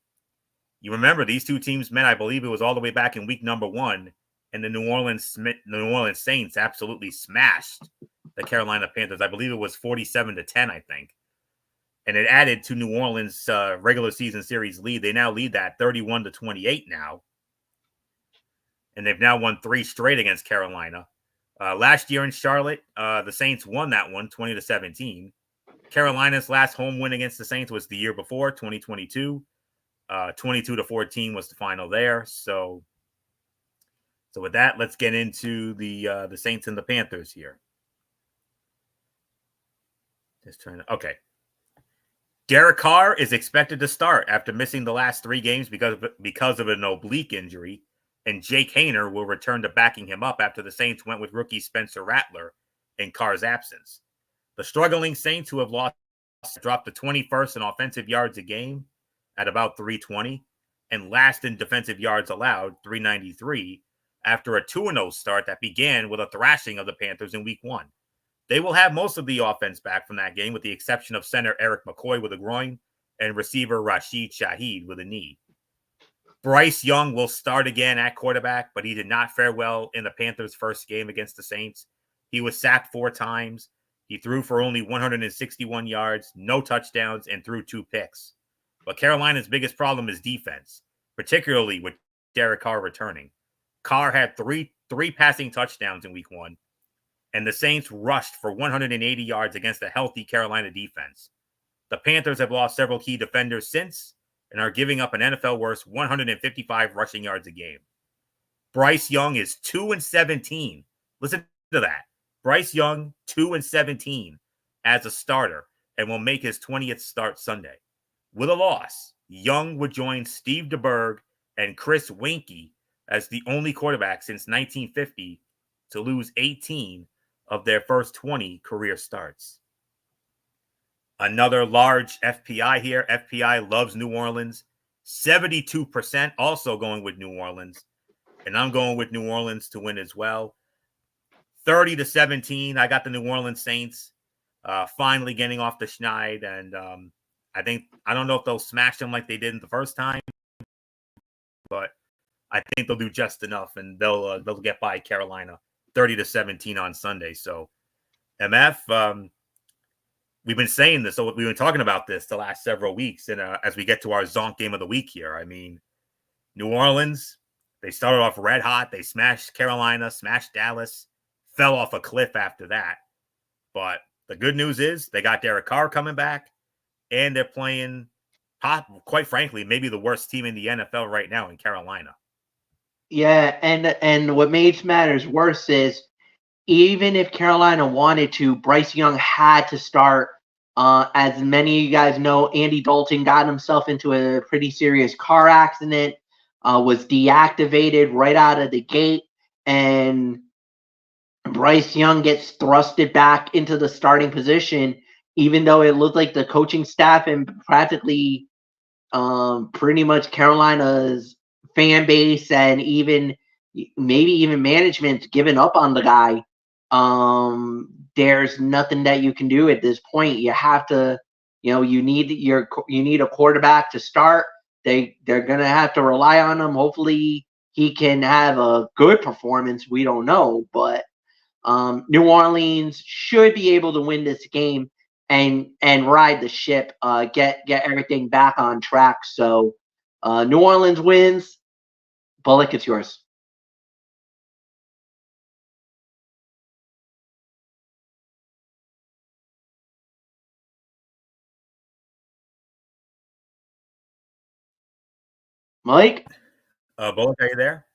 You remember these two teams met, I believe it was all the way back in week number 1, and the New Orleans Saints absolutely smashed the Carolina Panthers. I believe it was 47-10, I think. And it added to New Orleans' regular season series lead. They now lead that 31-28 now. And they've now won 3 straight against Carolina. Last year in Charlotte, the Saints won that one 20-17. Carolina's last home win against the Saints was the year before, 2022. 22-14 was the final there. So with that, let's get into the Saints and the Panthers here. Just trying to, okay. Derek Carr is expected to start after missing the last 3 games because of an oblique injury, and Jake Haener will return to backing him up after the Saints went with rookie Spencer Rattler in Carr's absence. The struggling Saints, who have lost, dropped to 21st in offensive yards a game at about 320, and last in defensive yards allowed, 393, after a 2-0 start that began with a thrashing of the Panthers in week 1. They will have most of the offense back from that game, with the exception of center Eric McCoy with a groin and receiver Rashid Shaheed with a knee. Bryce Young will start again at quarterback, but he did not fare well in the Panthers' first game against the Saints. He was sacked 4 times. He threw for only 161 yards, no touchdowns, and threw 2 picks. But Carolina's biggest problem is defense, particularly with Derek Carr returning. Carr had three passing touchdowns in week 1. And the Saints rushed for 180 yards against a healthy Carolina defense. The Panthers have lost several key defenders since and are giving up an NFL-worst 155 rushing yards a game. Bryce Young is 2-17. Listen to that. Bryce Young, 2-17 as a starter, and will make his 20th start Sunday. With a loss, Young would join Steve DeBerg and Chris Weinke as the only quarterback since 1950 to lose 18 of their first 20 career starts. Another large FPI here. FPI loves New Orleans. 72% also going with New Orleans. And I'm going with New Orleans to win as well. 30-17. I got the New Orleans Saints finally getting off the schneid. And I don't know if they'll smash them like they did the first time, but I think they'll do just enough, and they'll get by Carolina 30-17 on Sunday. So, MF, we've been saying this. So we've been talking about this the last several weeks, and as we get to our Zonk game of the week here, I mean, New Orleans, they started off red hot. They smashed Carolina, smashed Dallas, fell off a cliff after that. But the good news is they got Derek Carr coming back, and they're playing, quite frankly, maybe the worst team in the NFL right now in Carolina. Yeah, and what makes matters worse is, even if Carolina wanted to, Bryce Young had to start. As many of you guys know, Andy Dalton got himself into a pretty serious car accident, was deactivated right out of the gate, and Bryce Young gets thrusted back into the starting position, even though it looked like the coaching staff and practically pretty much Carolina's fan base and maybe even management's given up on the guy. There's nothing that you can do at this point. You have to, you need a quarterback to start. They're gonna have to rely on him. Hopefully he can have a good performance. We don't know, but New Orleans should be able to win this game and ride the ship, get everything back on track. So New Orleans wins. Bullock, it's yours. Mike? Bullock, are you there?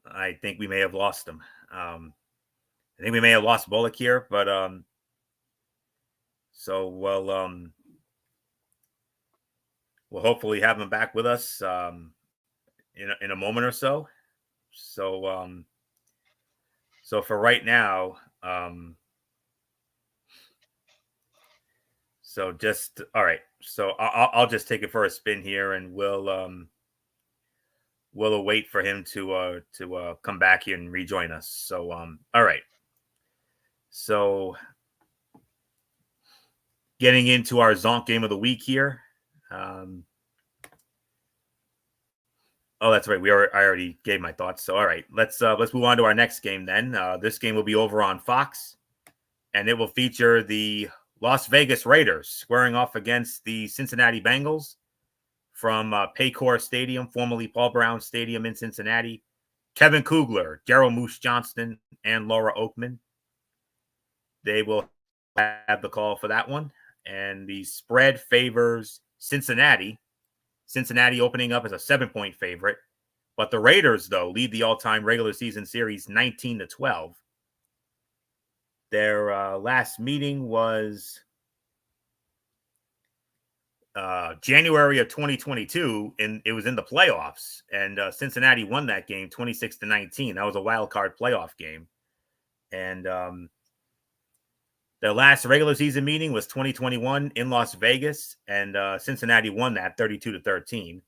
I think we may have lost him. I think we may have lost Bullock here, but so we'll hopefully have him back with us in a moment or so. So so for right now, so just all right. So I'll just take it for a spin here, and we'll await for him to come back here and rejoin us. So all right. So getting into our Zonk game of the week here. Oh, that's right. I already gave my thoughts. So all right, let's move on to our next game then. This game will be over on Fox, and it will feature the Las Vegas Raiders squaring off against the Cincinnati Bengals from Paycor Stadium, formerly Paul Brown Stadium in Cincinnati. Kevin Kugler, Daryl Moose Johnston, and Laura Oakman. They will have the call for that one. And the spread favors Cincinnati. Cincinnati opening up as a 7-point favorite. But the Raiders, though, lead the all-time regular season series 19-12. Their last meeting was January of 2022, and it was in the playoffs. And Cincinnati won that game 26-19. That was a wild card playoff game. And their last regular season meeting was 2021 in Las Vegas, and Cincinnati won that 32-13.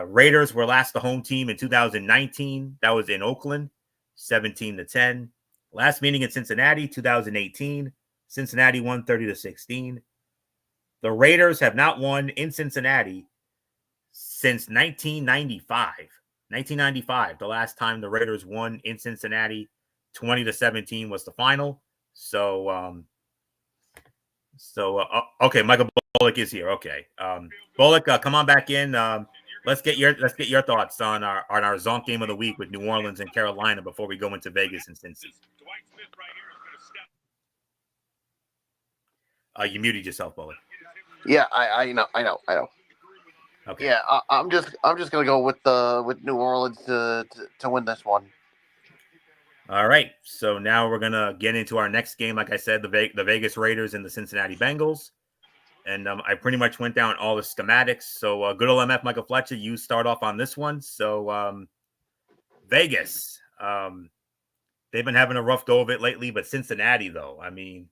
Raiders were last the home team in 2019. That was in Oakland, 17-10. Last meeting in Cincinnati, 2018. Cincinnati won 30-16. The Raiders have not won in Cincinnati since 1995. 1995, the last time the Raiders won in Cincinnati, 20-17 was the final. So, okay, Michael Bullock is here. Okay, Bullock, come on back in. Let's get your thoughts on our Zonk game of the week with New Orleans and Carolina before we go into Vegas and Cincy. You muted yourself, Bullock. Yeah, I know. Okay. Yeah, I'm just gonna go with New Orleans to win this one. All right, so now we're gonna get into our next game. Like I said, the Vegas Raiders and the Cincinnati Bengals, and I pretty much went down all the schematics. So good old MF Michael Fletcher, you start off on this one. So Vegas, they've been having a rough go of it lately, but Cincinnati, though, I mean,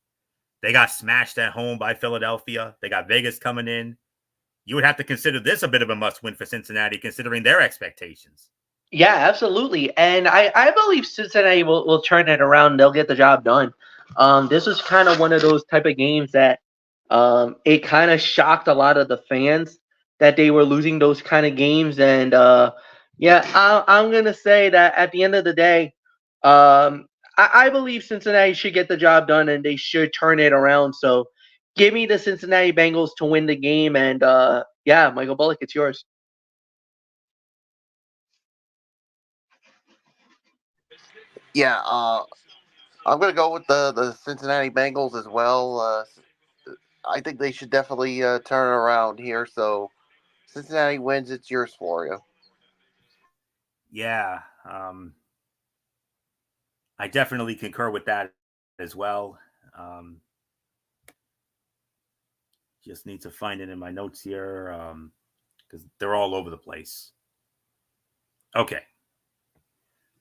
they got smashed at home by Philadelphia. They got Vegas coming in. You would have to consider this a bit of a must-win for Cincinnati, considering their expectations. Yeah, absolutely. And I believe Cincinnati will turn it around. They'll get the job done. This was kind of one of those type of games that it kind of shocked a lot of the fans that they were losing those kind of games. And I'm going to say that at the end of the day, I believe Cincinnati should get the job done and they should turn it around. So give me the Cincinnati Bengals to win the game. And Michael Bullock, it's yours. Yeah, I'm going to go with the Cincinnati Bengals as well. I think they should definitely turn around here. So Cincinnati wins. It's yours, Florio. Yeah, I definitely concur with that as well. Just need to find it in my notes here because they're all over the place. Okay.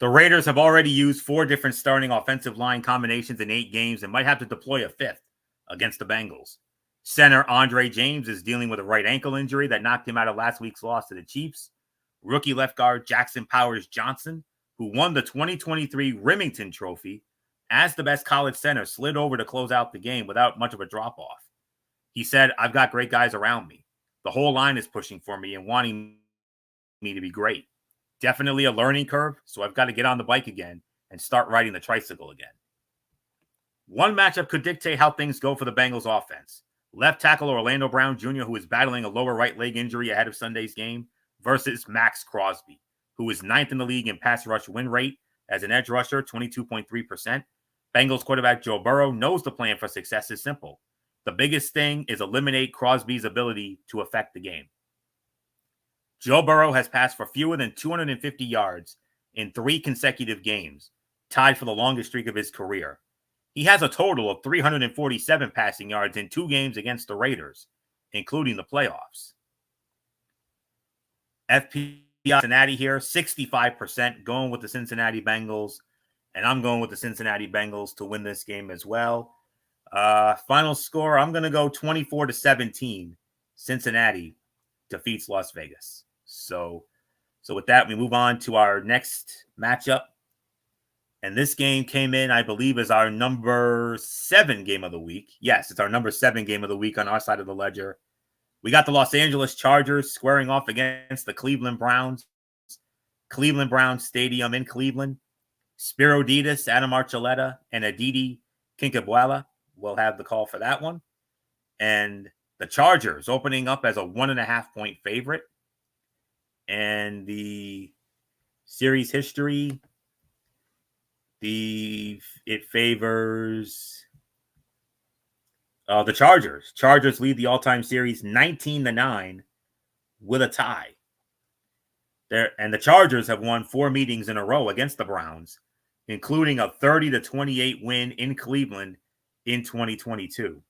The Raiders have already used 4 different starting offensive line combinations in 8 games and might have to deploy a 5th against the Bengals. Center Andre James is dealing with a right ankle injury that knocked him out of last week's loss to the Chiefs. Rookie left guard Jackson Powers Johnson, who won the 2023 Remington Trophy as the best college center, slid over to close out the game without much of a drop-off. He said, "I've got great guys around me. The whole line is pushing for me and wanting me to be great. Definitely a learning curve, so I've got to get on the bike again and start riding the tricycle again." One matchup could dictate how things go for the Bengals offense. Left tackle Orlando Brown Jr., who is battling a lower right leg injury ahead of Sunday's game, versus Max Crosby, who is 9th in the league in pass rush win rate as an edge rusher, 22.3%. Bengals quarterback Joe Burrow knows the plan for success is simple. The biggest thing is eliminate Crosby's ability to affect the game. Joe Burrow has passed for fewer than 250 yards in 3 consecutive games, tied for the longest streak of his career. He has a total of 347 passing yards in 2 games against the Raiders, including the playoffs. FPI Cincinnati here, 65% going with the Cincinnati Bengals, and I'm going with the Cincinnati Bengals to win this game as well. Final score, I'm going to go 24-17. Cincinnati defeats Las Vegas. So with that, we move on to our next matchup. And this game came in, I believe, as our number 7 game of the week. Yes, it's our number 7 game of the week on our side of the ledger. We got the Los Angeles Chargers squaring off against the Cleveland Browns. Cleveland Browns Stadium in Cleveland. Spiro Ditas, Adam Archuleta, and Aditi Kinkabwala will have the call for that one. And the Chargers opening up as a 1.5-point favorite. And the series history, it favors the Chargers. Chargers lead the all-time series 19-9 with a tie. And the Chargers have won 4 meetings in a row against the Browns, including a 30-28 win in Cleveland in 2022.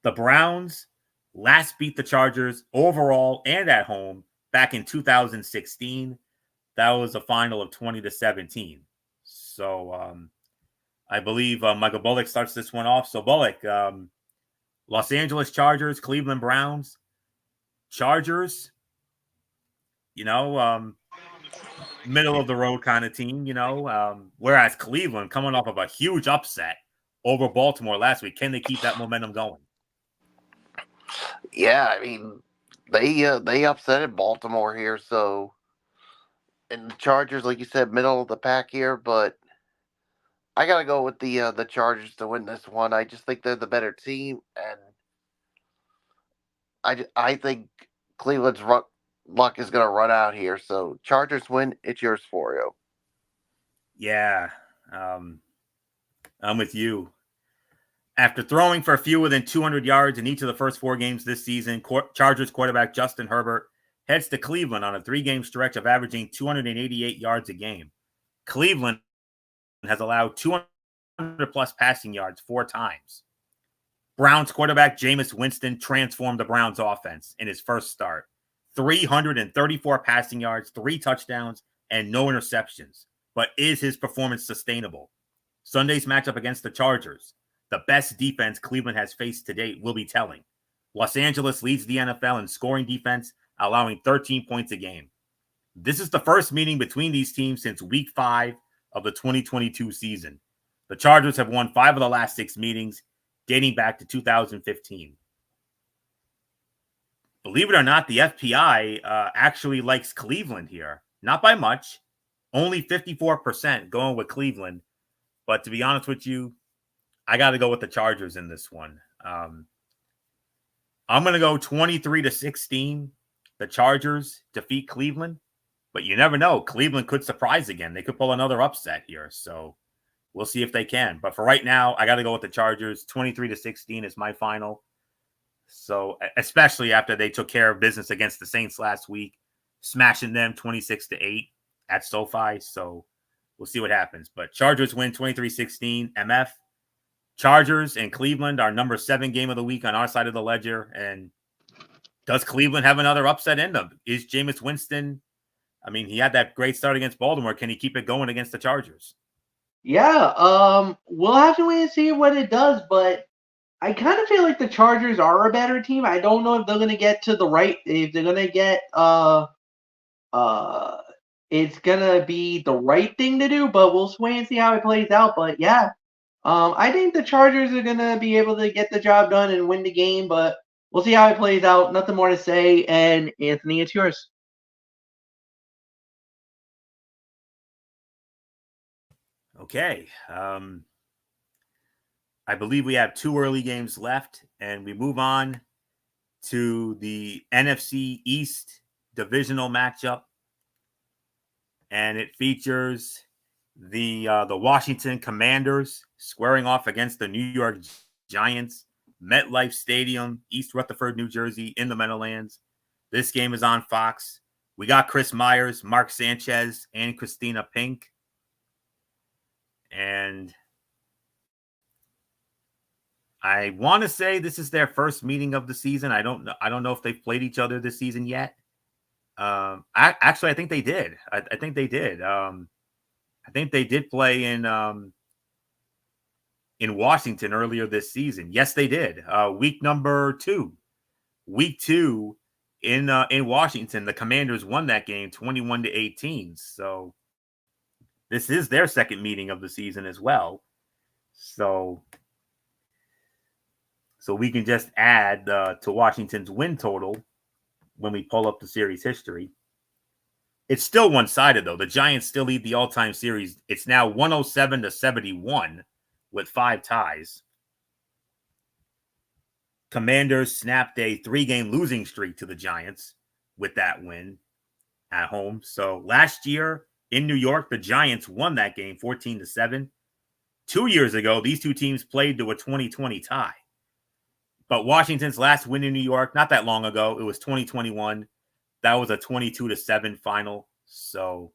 The Browns last beat the Chargers overall and at home back in 2016. That was a final of 20-17. So I believe Michael Bullock starts this one off. So Bullock, Los Angeles Chargers, Cleveland Browns. Chargers, middle of the road kind of team, whereas Cleveland coming off of a huge upset over Baltimore last week. Can they keep that momentum going? Yeah, I mean, they upsetted Baltimore here, so and the Chargers, like you said, middle of the pack here, but I gotta go with the Chargers to win this one. I just think they're the better team, and I think Cleveland's luck is gonna run out here. So Chargers win. It's yours for you. Yeah, I'm with you. After throwing for fewer than 200 yards in each of the first 4 games this season, Chargers quarterback Justin Herbert heads to Cleveland on a 3-game stretch of averaging 288 yards a game. Cleveland has allowed 200-plus passing yards 4 times. Browns quarterback Jameis Winston transformed the Browns offense in his first start. 334 passing yards, 3 touchdowns, and no interceptions. But is his performance sustainable? Sunday's matchup against the Chargers, the best defense Cleveland has faced to date, will be telling. Los Angeles leads the NFL in scoring defense, allowing 13 points a game. This is the first meeting between these teams since Week 5 of the 2022 season. The Chargers have won 5 of the last 6 meetings, dating back to 2015. Believe it or not, the FPI actually likes Cleveland here. Not by much. Only 54% going with Cleveland. But to be honest with you, I got to go with the Chargers in this one. I'm going to go 23-16. The Chargers defeat Cleveland. But you never know. Cleveland could surprise again. They could pull another upset here. So we'll see if they can. But for right now, I got to go with the Chargers. 23-16 is my final. So especially after they took care of business against the Saints last week, smashing them 26-8 at SoFi. So we'll see what happens. But Chargers win 23-16. MF. Chargers and Cleveland, our number 7 game of the week on our side of the ledger. And does Cleveland have another upset in them? Is Jameis Winston? I mean, he had that great start against Baltimore. Can he keep it going against the Chargers? Yeah, we'll have to wait and see what it does, but I kind of feel like the Chargers are a better team. I don't know if they're gonna get to the right. If they're gonna get it's gonna be the right thing to do. But we'll wait and see how it plays out. But yeah, I think the Chargers are gonna be able to get the job done and win the game. But we'll see how it plays out. Nothing more to say. And Anthony, it's yours. Okay. I believe we have 2 early games left, and we move on to the NFC East divisional matchup. And it features the Washington Commanders squaring off against the New York Giants, MetLife Stadium, East Rutherford, New Jersey, in the Meadowlands. This game is on Fox. We got Chris Myers, Mark Sanchez, and Christina Pink. And I want to say this is their first meeting of the season. I don't know if they've played each other this season yet. I think they did. I think they did. I think they did play in Washington earlier this season. Yes, they did. Week number 2. Week 2 in Washington, the Commanders won that game 21-18. So this is their second meeting of the season as well. So we can just add to Washington's win total when we pull up the series history. It's still one-sided, though. The Giants still lead the all-time series. It's now 107-71 with 5 ties. Commanders snapped a 3-game losing streak to the Giants with that win at home. So last year in New York, the Giants won that game 14-7. 2 years ago, these two teams played to a 20-20 tie. But Washington's last win in New York, not that long ago, it was 2021. That was a 22-7 final. So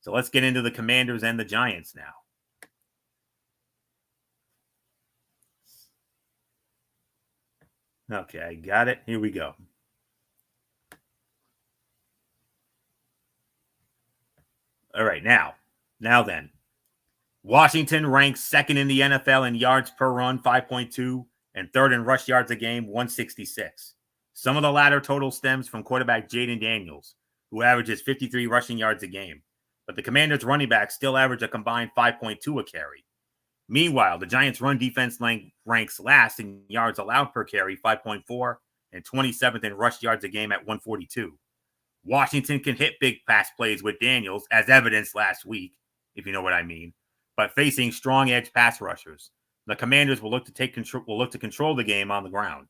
let's get into the Commanders and the Giants now. Okay, got it. Here we go. All right, now then. Washington ranks second in the NFL in yards per run, 5.2, and third in rush yards a game, 166. Some of the latter total stems from quarterback Jaden Daniels, who averages 53 rushing yards a game. But the Commanders' running backs still average a combined 5.2 a carry. Meanwhile, the Giants' run defense ranks last in yards allowed per carry, 5.4, and 27th in rush yards a game at 142. Washington can hit big pass plays with Daniels, as evidenced last week, if you know what I mean, but facing strong edge pass rushers. The Commanders will look to control the game on the ground.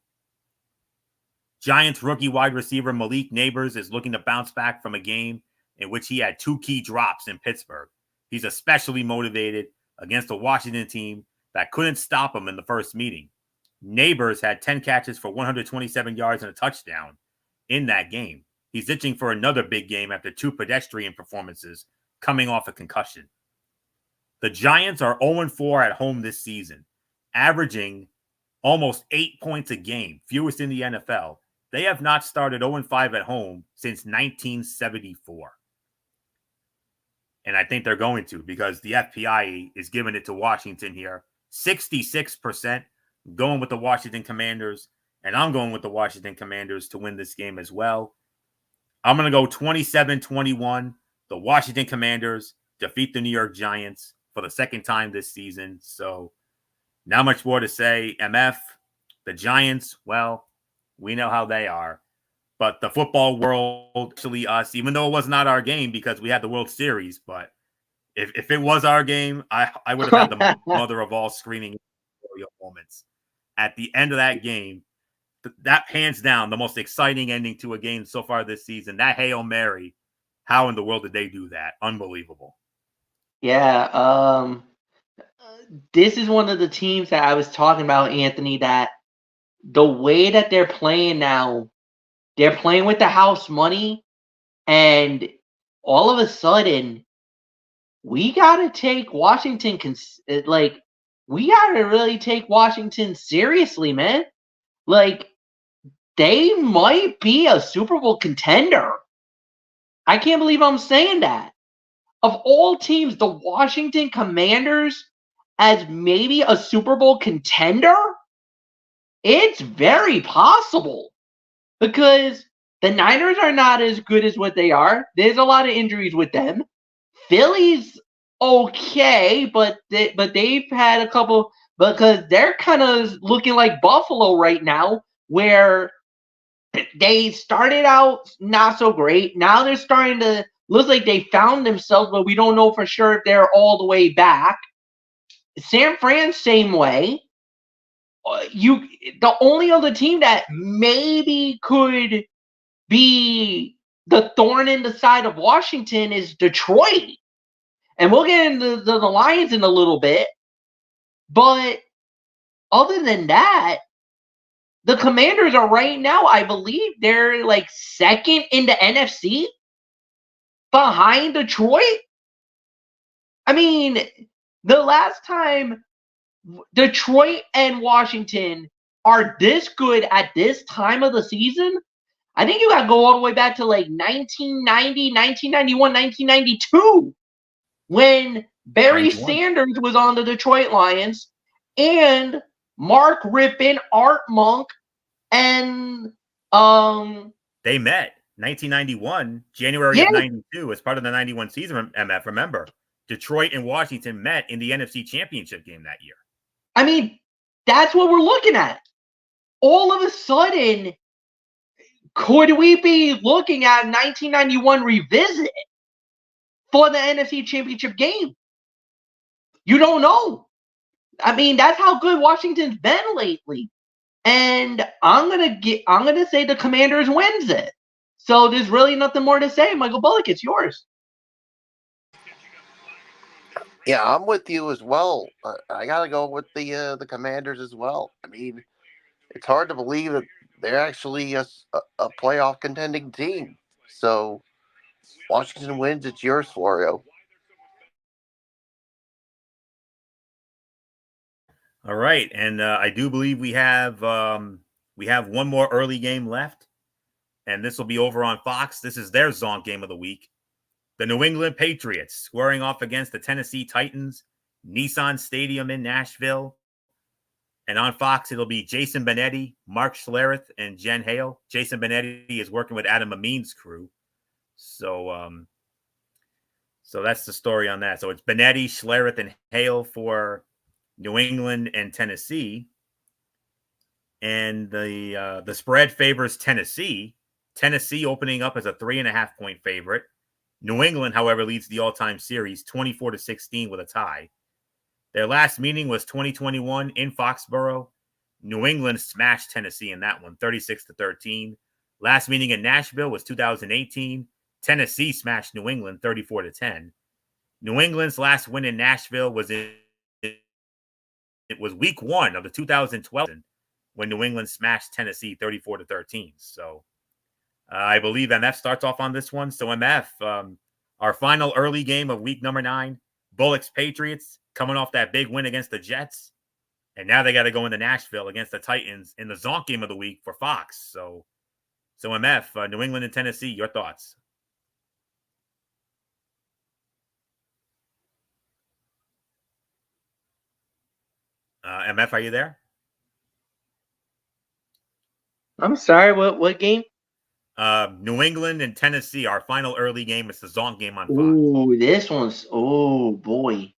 Giants rookie wide receiver Malik Neighbors is looking to bounce back from a game in which he had 2 key drops in Pittsburgh. He's especially motivated against a Washington team that couldn't stop him in the first meeting. Neighbors had 10 catches for 127 yards and a touchdown in that game. He's itching for another big game after 2 pedestrian performances coming off a concussion. The Giants are 0-4 at home this season, averaging almost 8 points a game, fewest in the NFL. They have not started 0-5 at home since 1974. And I think they're going to, because the FPI is giving it to Washington here. 66% going with the Washington Commanders, and I'm going with the Washington Commanders to win this game as well. I'm going to go 27-21. The Washington Commanders defeat the New York Giants for the second time this season. So not much more to say. MF, the Giants, well, we know how they are. But the football world, actually us, even though it was not our game because we had the World Series, but if it was our game, I would have had the mother of all screaming moments. At the end of that game, that hands down the most exciting ending to a game so far this season. That Hail Mary, how in the world did they do that? Unbelievable. Yeah, this is one of the teams that I was talking about, Anthony, that the way that they're playing now, they're playing with the house money, and all of a sudden, we got to take Washington, we got to really take Washington seriously, man. Like, they might be a Super Bowl contender. I can't believe I'm saying that. Of all teams, the Washington Commanders as maybe a Super Bowl contender? It's very possible. Because the Niners are not as good as what they are. There's a lot of injuries with them. Philly's okay, but they've had a couple, because they're kind of looking like Buffalo right now, where they started out not so great. Now they're starting to look like they found themselves, but we don't know for sure if they're all the way back. San Fran, same way. The only other team that maybe could be the thorn in the side of Washington is Detroit. And we'll get into the Lions in a little bit. But other than that, the Commanders are right now, I believe they're like second in the NFC behind Detroit. I mean, the last time Detroit and Washington are this good at this time of the season, I think you got to go all the way back to like 1990, 1991, 1992 when Barry 91. Sanders was on the Detroit Lions and Mark Rippon, Art Monk, and they met 1991, January yeah, of 92 as part of the 91 season. MF, remember, Detroit and Washington met in the NFC Championship game that year. I mean, that's what we're looking at. All of a sudden, could we be looking at 1991 revisit for the NFC Championship game? You don't know. I mean, that's how good Washington's been lately. And I'm gonna say the Commanders wins it. So there's really nothing more to say. Michael Bullock, it's yours. Yeah, I'm with you as well. I got to go with the Commanders as well. I mean, it's hard to believe that they're actually a playoff contending team. So Washington wins. It's yours, Florio. All right, and I do believe we have one more early game left, and this will be over on Fox. This is their Zonk game of the week. The New England Patriots squaring off against the Tennessee Titans, Nissan Stadium in Nashville. And on Fox, it'll be Jason Benetti, Mark Schlereth, and Jen Hale. Jason Benetti is working with Adam Amin's crew. So that's the story on that. So it's Benetti, Schlereth, and Hale for New England and Tennessee. And the spread favors Tennessee. Tennessee opening up as a 3.5-point favorite. New England, however, leads the all-time series 24-16 with a tie. Their last meeting was 2021 in Foxborough. New England smashed Tennessee in that one, 36-13. Last meeting in Nashville was 2018. Tennessee smashed New England 34-10. New England's last win in Nashville was week 1 of the 2012 season when New England smashed Tennessee 34-13. So I believe MF starts off on this one. So MF, our final early game of week number 9, Bullock's Patriots coming off that big win against the Jets. And now they got to go into Nashville against the Titans in the Zonk game of the week for Fox. So MF, New England and Tennessee, your thoughts? MF, are you there? I'm sorry, what game? New England and Tennessee, our final early game. It's the Zonk game on Fox. Ooh, this one's, oh boy.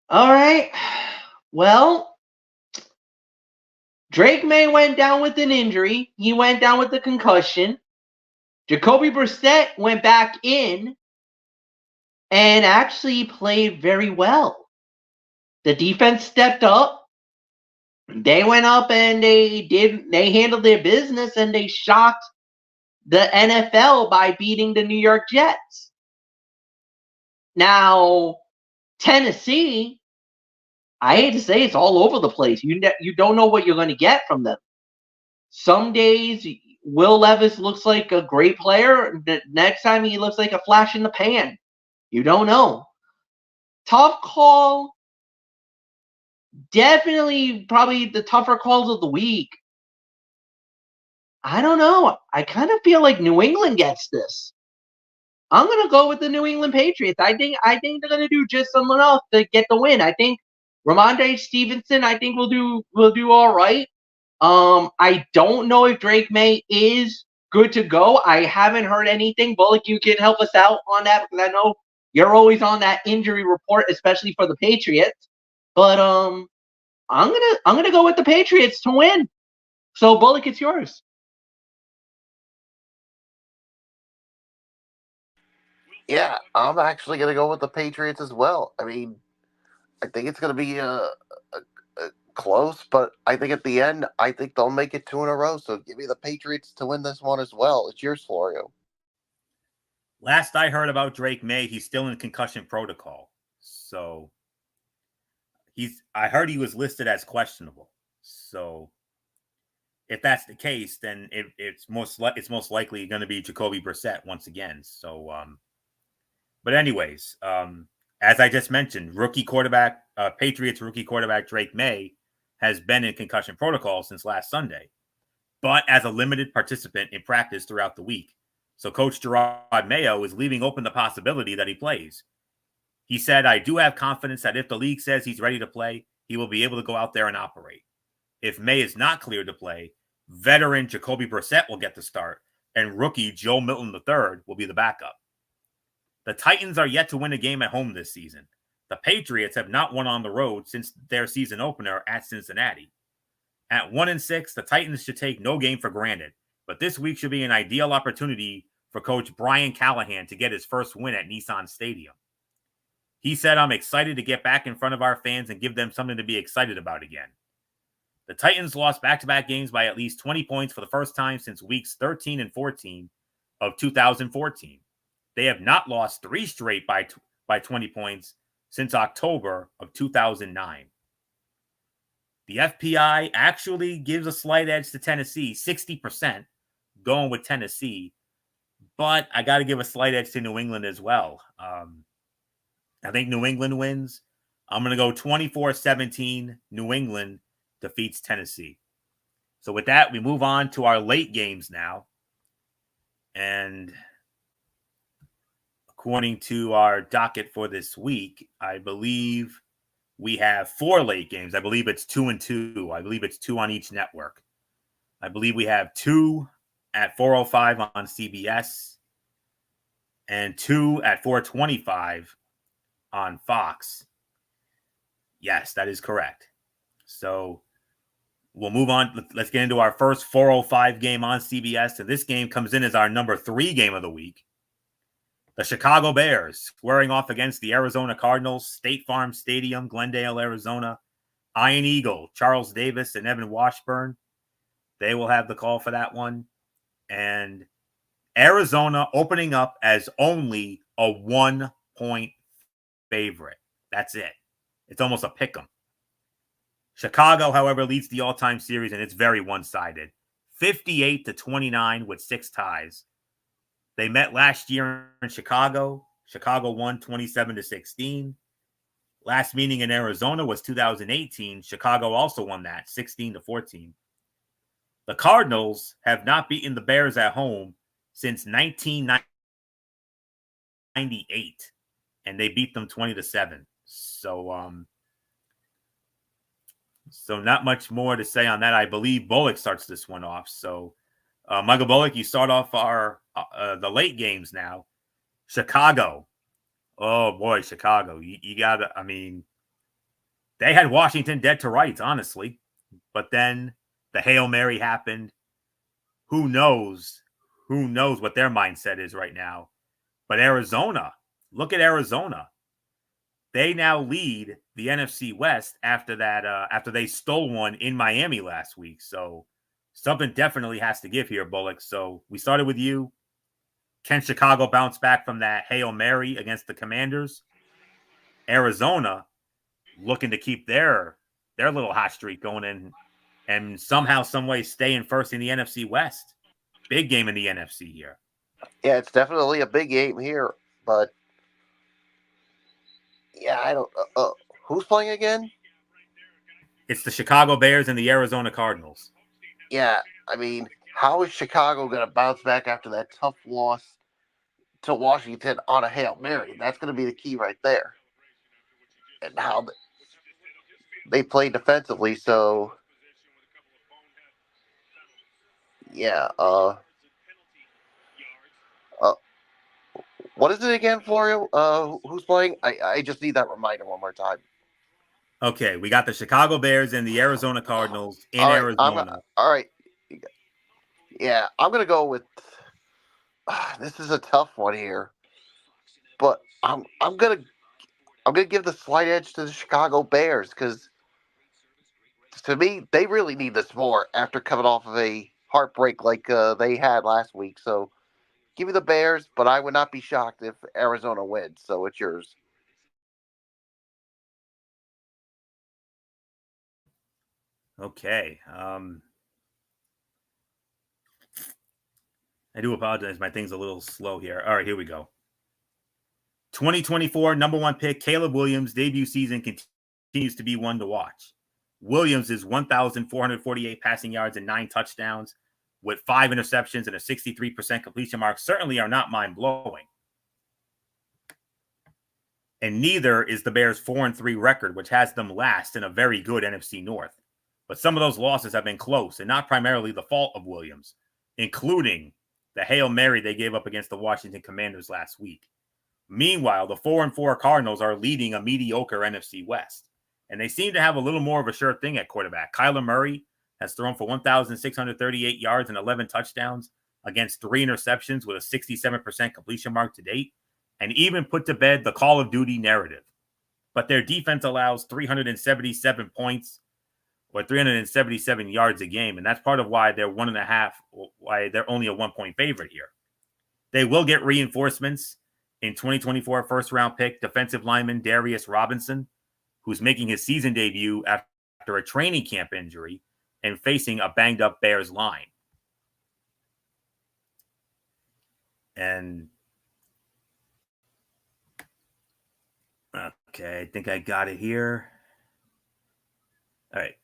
All right. Well, Drake May went down with an injury. He went down with a concussion. Jacoby Brissett went back in and actually played very well. The defense stepped up. They went up and they handled their business and they shocked the NFL by beating the New York Jets. Now, Tennessee, I hate to say it's all over the place. You don't know what you're going to get from them. Some days, Will Levis looks like a great player. The next time, he looks like a flash in the pan. You don't know. Tough call. Definitely probably the tougher calls of the week. I don't know. I kind of feel like New England gets this. I'm going to go with the New England Patriots. I think they're going to do just enough to get the win. I think Ramondre Stevenson, I think will do all right. I don't know if Drake May is good to go. I haven't heard anything. Bullock, you can help us out on that because I know you're always on that injury report, especially for the Patriots. But I'm gonna go with the Patriots to win. So Bullock, it's yours. Yeah, I'm actually going to go with the Patriots as well. I mean, I think it's going to be a close, but I think at the end, I think they'll make it 2 in a row. So give me the Patriots to win this one as well. It's yours, Florio. Last I heard about Drake May, he's still in concussion protocol. So I heard he was listed as questionable. So if that's the case, then it's most likely going to be Jacoby Brissett once again. So, but anyways, as I just mentioned, Patriots rookie quarterback Drake May has been in concussion protocol since last Sunday, but as a limited participant in practice throughout the week. So Coach Gerard Mayo is leaving open the possibility that he plays. He said, "I do have confidence that if the league says he's ready to play, he will be able to go out there and operate. If May is not cleared to play, veteran Jacoby Brissett will get the start, and rookie Joe Milton III will be the backup." The Titans are yet to win a game at home this season. The Patriots have not won on the road since their season opener at Cincinnati. At 1-6, the Titans should take no game for granted, but this week should be an ideal opportunity for Coach Brian Callahan to get his first win at Nissan Stadium. He said, "I'm excited to get back in front of our fans and give them something to be excited about again." The Titans lost back-to-back games by at least 20 points for the first time since weeks 13 and 14 of 2014. They have not lost 3 straight by 20 points since October of 2009. The FPI actually gives a slight edge to Tennessee, 60%, going with Tennessee. But I got to give a slight edge to New England as well. I think New England wins. I'm going to go 24-17. New England defeats Tennessee. So with that, we move on to our late games now. And according to our docket for this week, I believe we have 4 late games. I believe it's 2 and 2. I believe it's 2 on each network. I believe we have 2 at 4:05 on CBS and 2 at 4:25 on Fox. Yes, that is correct. So we'll move on. Let's get into our first 4:05 game on CBS. And this game comes in as our number 3 game of the week. The Chicago Bears squaring off against the Arizona Cardinals, State Farm Stadium, Glendale, Arizona. Iron Eagle, Charles Davis, and Evan Washburn. They will have the call for that one. And Arizona opening up as only a 1-point favorite. That's it. It's almost a pick 'em. Chicago, however, leads the all-time series, and it's very one-sided. 58-29 with 6 ties. They met last year in Chicago. Chicago won 27-16. Last meeting in Arizona was 2018. Chicago also won that 16-14. The Cardinals have not beaten the Bears at home since 1998, and they beat them 20-7. So not much more to say on that. I believe Bullock starts this one off. So, Michael Bullock, you start off the late games now. Chicago. Oh boy, Chicago. You gotta. I mean, they had Washington dead to rights, honestly, but then the Hail Mary happened. Who knows? Who knows what their mindset is right now? But Arizona. Look at Arizona. They now lead the NFC West after that. After they stole one in Miami last week. So something definitely has to give here, Bullock. So we started with you. Can Chicago bounce back from that Hail Mary against the Commanders? Arizona looking to keep their little hot streak going in and somehow, some way stay in first in the NFC West. Big game in the NFC here. Yeah, it's definitely a big game here, but yeah, I don't. Who's playing again? It's the Chicago Bears and the Arizona Cardinals. Yeah, I mean, how is Chicago going to bounce back after that tough loss to Washington on a Hail Mary? That's going to be the key right there. And how they play defensively. So, yeah. What is it again, Florio? Who's playing? I just need that reminder one more time. Okay, we got the Chicago Bears and the Arizona Cardinals in all right, Arizona. All right. Yeah, I'm going to go with. This is a tough one here, but I'm gonna give the slight edge to the Chicago Bears because to me they really need this more after coming off of a heartbreak like they had last week. So give me the Bears, but I would not be shocked if Arizona wins. So it's yours. Okay. I do apologize. My thing's a little slow here. All right, here we go. 2024 number one pick, Caleb Williams' debut season continues to be one to watch. Williams is 1,448 passing yards and 9 touchdowns with 5 interceptions and a 63% completion mark certainly are not mind-blowing. And neither is the Bears' 4-3 record, which has them last in a very good NFC North. But some of those losses have been close and not primarily the fault of Williams, including the Hail Mary they gave up against the Washington Commanders last week. Meanwhile, the 4-4 Cardinals are leading a mediocre NFC West, and they seem to have a little more of a sure thing at quarterback. Kyler Murray has thrown for 1,638 yards and 11 touchdowns against 3 interceptions with a 67% completion mark to date, and even put to bed the Call of Duty narrative. But their defense allows 377 points or 377 yards a game, and that's part of why they're why they're only a 1-point favorite here. They will get reinforcements in 2024 first-round pick defensive lineman Darius Robinson, who's making his season debut after a training camp injury and facing a banged-up Bears line. And okay, I think I got it here. All right.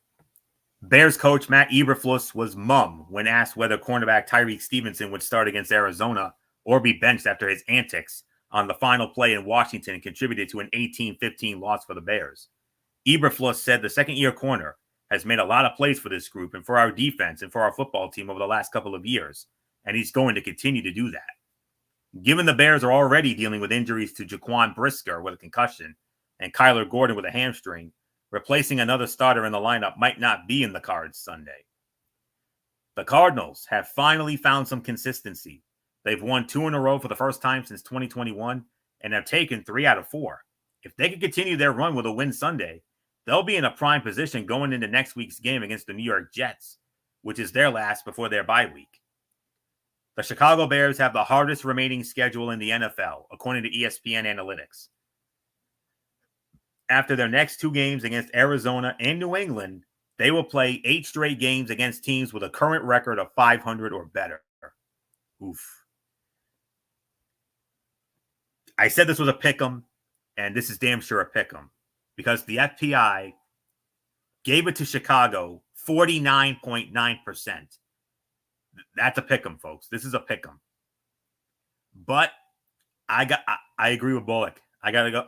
Bears coach Matt Eberflus was mum when asked whether cornerback Tyreek Stevenson would start against Arizona or be benched after his antics on the final play in Washington contributed to an 18-15 loss for the Bears. Eberflus said the second-year corner has made a lot of plays for this group and for our defense and for our football team over the last couple of years, and he's going to continue to do that. Given the Bears are already dealing with injuries to Jaquan Brisker with a concussion and Kyler Gordon with a hamstring, replacing another starter in the lineup might not be in the cards Sunday. The Cardinals have finally found some consistency. They've won 2 in a row for the first time since 2021 and have taken 3 out of 4. If they can continue their run with a win Sunday, they'll be in a prime position going into next week's game against the New York Jets, which is their last before their bye week. The Chicago Bears have the hardest remaining schedule in the NFL, according to ESPN Analytics. After their next 2 games against Arizona and New England, they will play 8 straight games against teams with a current record of 500 or better. Oof. I said this was a pick'em, and this is damn sure a pick'em, because the FPI gave it to Chicago 49.9%. That's a pick'em, folks. This is a pick'em. But I agree with Bullock. I gotta go.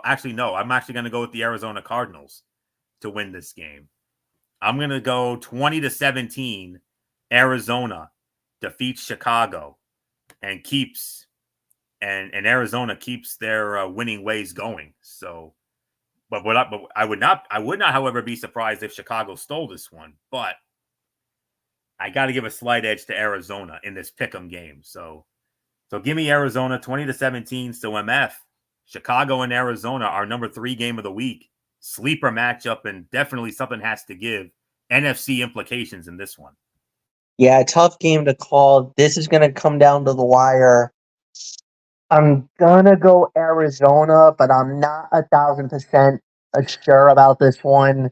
Actually, no. I'm actually gonna go with the Arizona Cardinals to win this game. I'm gonna go 20-17. Arizona defeats Chicago and keeps and Arizona keeps their winning ways going. So, but I would not, however, be surprised if Chicago stole this one. But I got to give a slight edge to Arizona in this pick'em game. So give me Arizona 20-17. So MF. Chicago and Arizona are number 3 game of the week. Sleeper matchup, and definitely something has to give. NFC implications in this one. Yeah, tough game to call. This is going to come down to the wire. I'm going to go Arizona, but I'm not 1,000% sure about this one.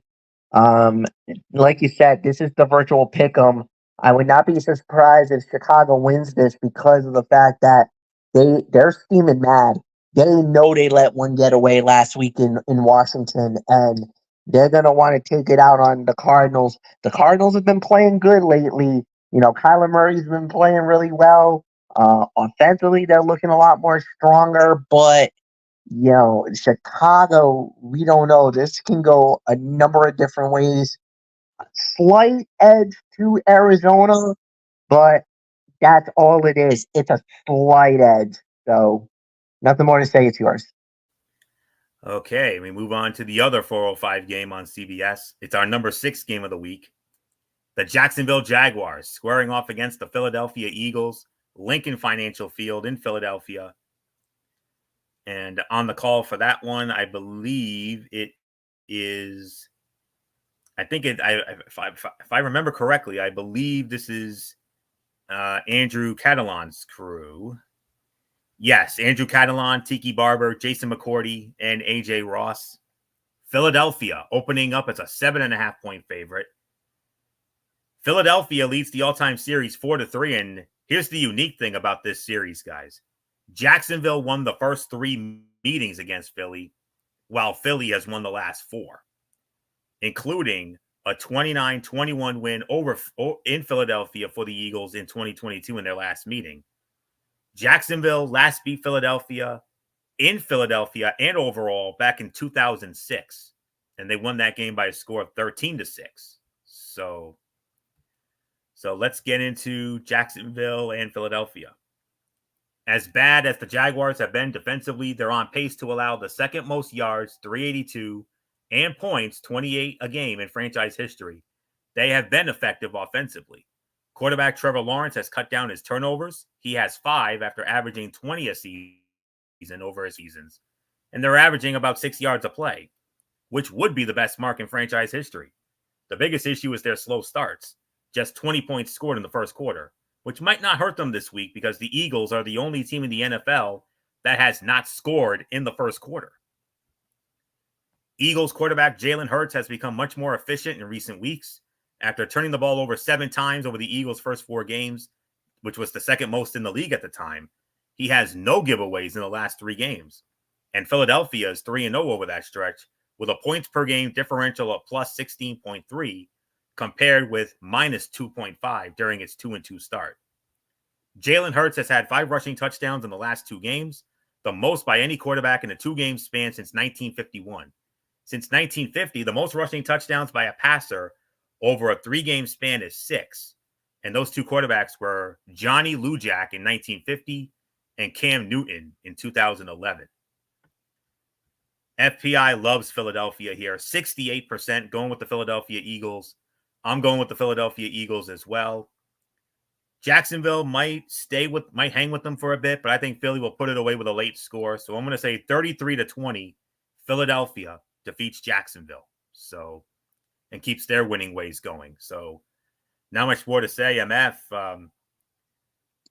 Like you said, this is the virtual pick'em. I would not be surprised if Chicago wins this because of the fact that they're steaming mad. They know they let one get away last week in Washington, and they're gonna want to take it out on the Cardinals. The Cardinals have been playing good lately. Kyler Murray's been playing really well. Offensively, they're looking a lot more stronger, but Chicago, we don't know. This can go a number of different ways. Slight edge to Arizona, but that's all it is. It's a slight edge. So nothing more to say. It's yours. Okay, we move on to the other 405 game on CBS. It's our number 6 game of the week. The Jacksonville Jaguars squaring off against the Philadelphia Eagles, Lincoln Financial Field in Philadelphia. And on the call for that one, I believe it is. If I remember correctly, I believe this is Andrew Catalan's crew. Yes, Andrew Catalan, Tiki Barber, Jason McCourty, and AJ Ross. Philadelphia opening up as a 7.5-point favorite. Philadelphia leads the all-time series 4-3, and here's the unique thing about this series, guys. Jacksonville won the first 3 meetings against Philly, while Philly has won the last 4, including a 29-21 win in Philadelphia for the Eagles in 2022 in their last meeting. Jacksonville last beat Philadelphia in Philadelphia and overall back in 2006, and they won that game by a score of 13-6. So let's get into Jacksonville and Philadelphia. As bad as the Jaguars have been defensively, they're on pace to allow the second most yards, 382, and points, 28 a game in franchise history. They have been effective offensively. Quarterback Trevor Lawrence has cut down his turnovers. He has 5 after averaging 20 a season over his seasons. And they're averaging about 6 yards a play, which would be the best mark in franchise history. The biggest issue is their slow starts. Just 20 points scored in the first quarter, which might not hurt them this week because the Eagles are the only team in the NFL that has not scored in the first quarter. Eagles quarterback Jalen Hurts has become much more efficient in recent weeks. After turning the ball over 7 times over the Eagles' first 4 games, which was the second most in the league at the time, he has no giveaways in the last 3 games. And Philadelphia is 3-0 over that stretch with a points per game differential of plus 16.3 compared with minus 2.5 during its 2-2 start. Jalen Hurts has had 5 rushing touchdowns in the last 2 games, the most by any quarterback in a 2-game span since 1951. Since 1950, the most rushing touchdowns by a passer over a 3-game span is 6. And those 2 quarterbacks were Johnny Lujack in 1950 and Cam Newton in 2011. FPI loves Philadelphia here. 68% going with the Philadelphia Eagles. I'm going with the Philadelphia Eagles as well. Jacksonville might hang with them for a bit, but I think Philly will put it away with a late score. So I'm going to say 33-20. Philadelphia defeats Jacksonville. So, and keeps their winning ways going. So, not much more to say. MF,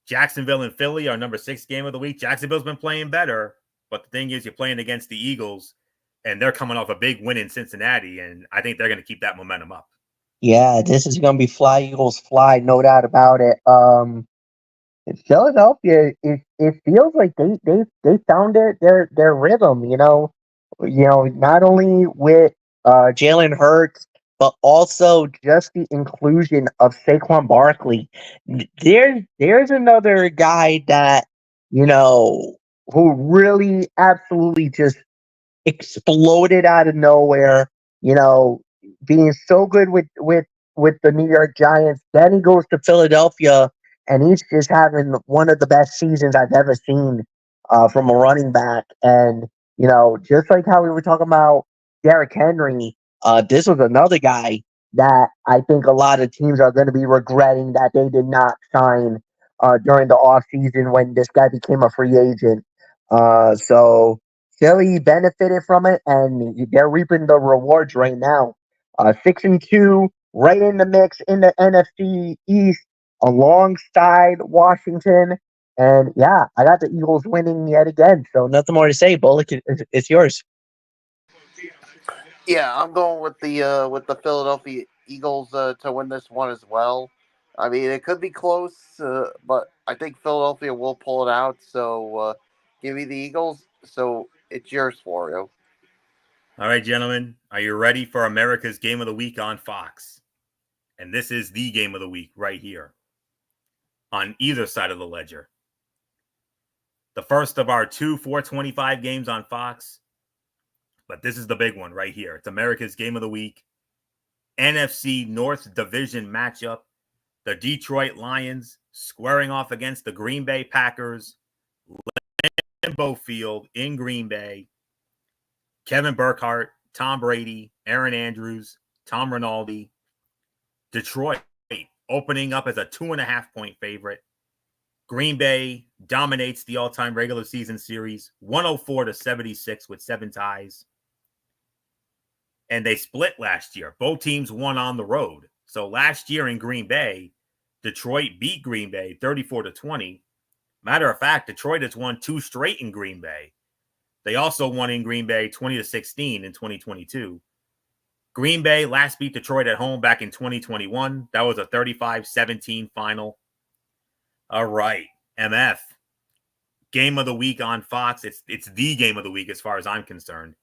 Jacksonville and Philly are number 6 game of the week. Jacksonville's been playing better, but the thing is, you're playing against the Eagles, and they're coming off a big win in Cincinnati, and I think they're going to keep that momentum up. Yeah, this is going to be fly, Eagles, fly, no doubt about it. Philadelphia, it feels like they found their rhythm, not only with Jalen Hurts, but also just the inclusion of Saquon Barkley. There's another guy that, who really absolutely just exploded out of nowhere, being so good with the New York Giants. Then he goes to Philadelphia and he's just having one of the best seasons I've ever seen from a running back. And, just like how we were talking about Derrick Henry, this was another guy that I think a lot of teams are going to be regretting that they did not sign during the offseason when this guy became a free agent. So Philly benefited from it, and they're reaping the rewards right now. 6-2, right in the mix in the NFC East, alongside Washington. And yeah, I got the Eagles winning yet again. So nothing more to say. Bullock, it's yours. Yeah, I'm going with the Philadelphia Eagles to win this one as well. I mean, it could be close, but I think Philadelphia will pull it out. So give me the Eagles. So it's yours, Florio. All right, gentlemen, are you ready for America's Game of the Week on Fox? And this is the game of the week right here on either side of the ledger. The first of our 2 425 games on Fox, but this is the big one right here. It's America's Game of the Week, NFC North Division matchup. The Detroit Lions squaring off against the Green Bay Packers, Lambeau Field in Green Bay. Kevin Burkhardt, Tom Brady, Aaron Andrews, Tom Rinaldi. Detroit opening up as a 2.5-point favorite. Green Bay dominates the all-time regular season series, 104-76 with 7 ties. And they split last year. Both teams won on the road. So last year in Green Bay, Detroit beat Green Bay 34-20. Matter of fact, Detroit has won 2 straight in Green Bay. They also won in Green Bay 20-16 in 2022. Green Bay last beat Detroit at home back in 2021. That was a 35-17 final. All right, MF. Game of the week on Fox. It's the game of the week as far as I'm concerned.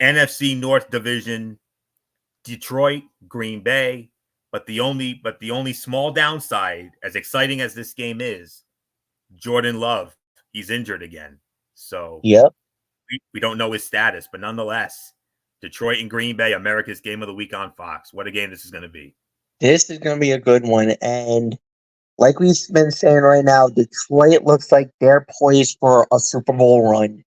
NFC North Division, Detroit, Green Bay. But the only small downside, as exciting as this game is, Jordan Love, he's injured again. So Yep. we don't know his status, but nonetheless, Detroit and Green Bay, America's game of the week on Fox. What a game this is going to be. This is going to be a good one. And like we've been saying right now, Detroit looks like they're poised for a Super Bowl run.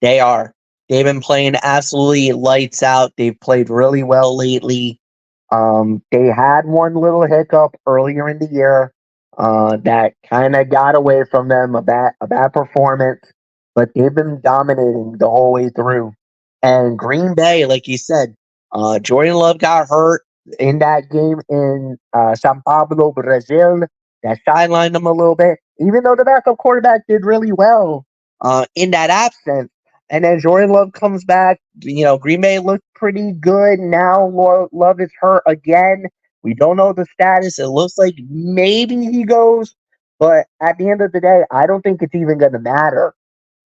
They are. They've been playing absolutely lights out. They've played really well lately. They had one little hiccup earlier in the year that kind of got away from them, a bad performance, but they've been dominating the whole way through. And Green Bay, like you said, Jordan Love got hurt in that game in Sao Paulo, Brazil. That sidelined them a little bit, even though the backup quarterback did really well in that absence. And then Jordan Love comes back. Green Bay looked pretty good. Now Love is hurt again. We don't know the status. It looks like maybe he goes. But at the end of the day, I don't think it's even going to matter.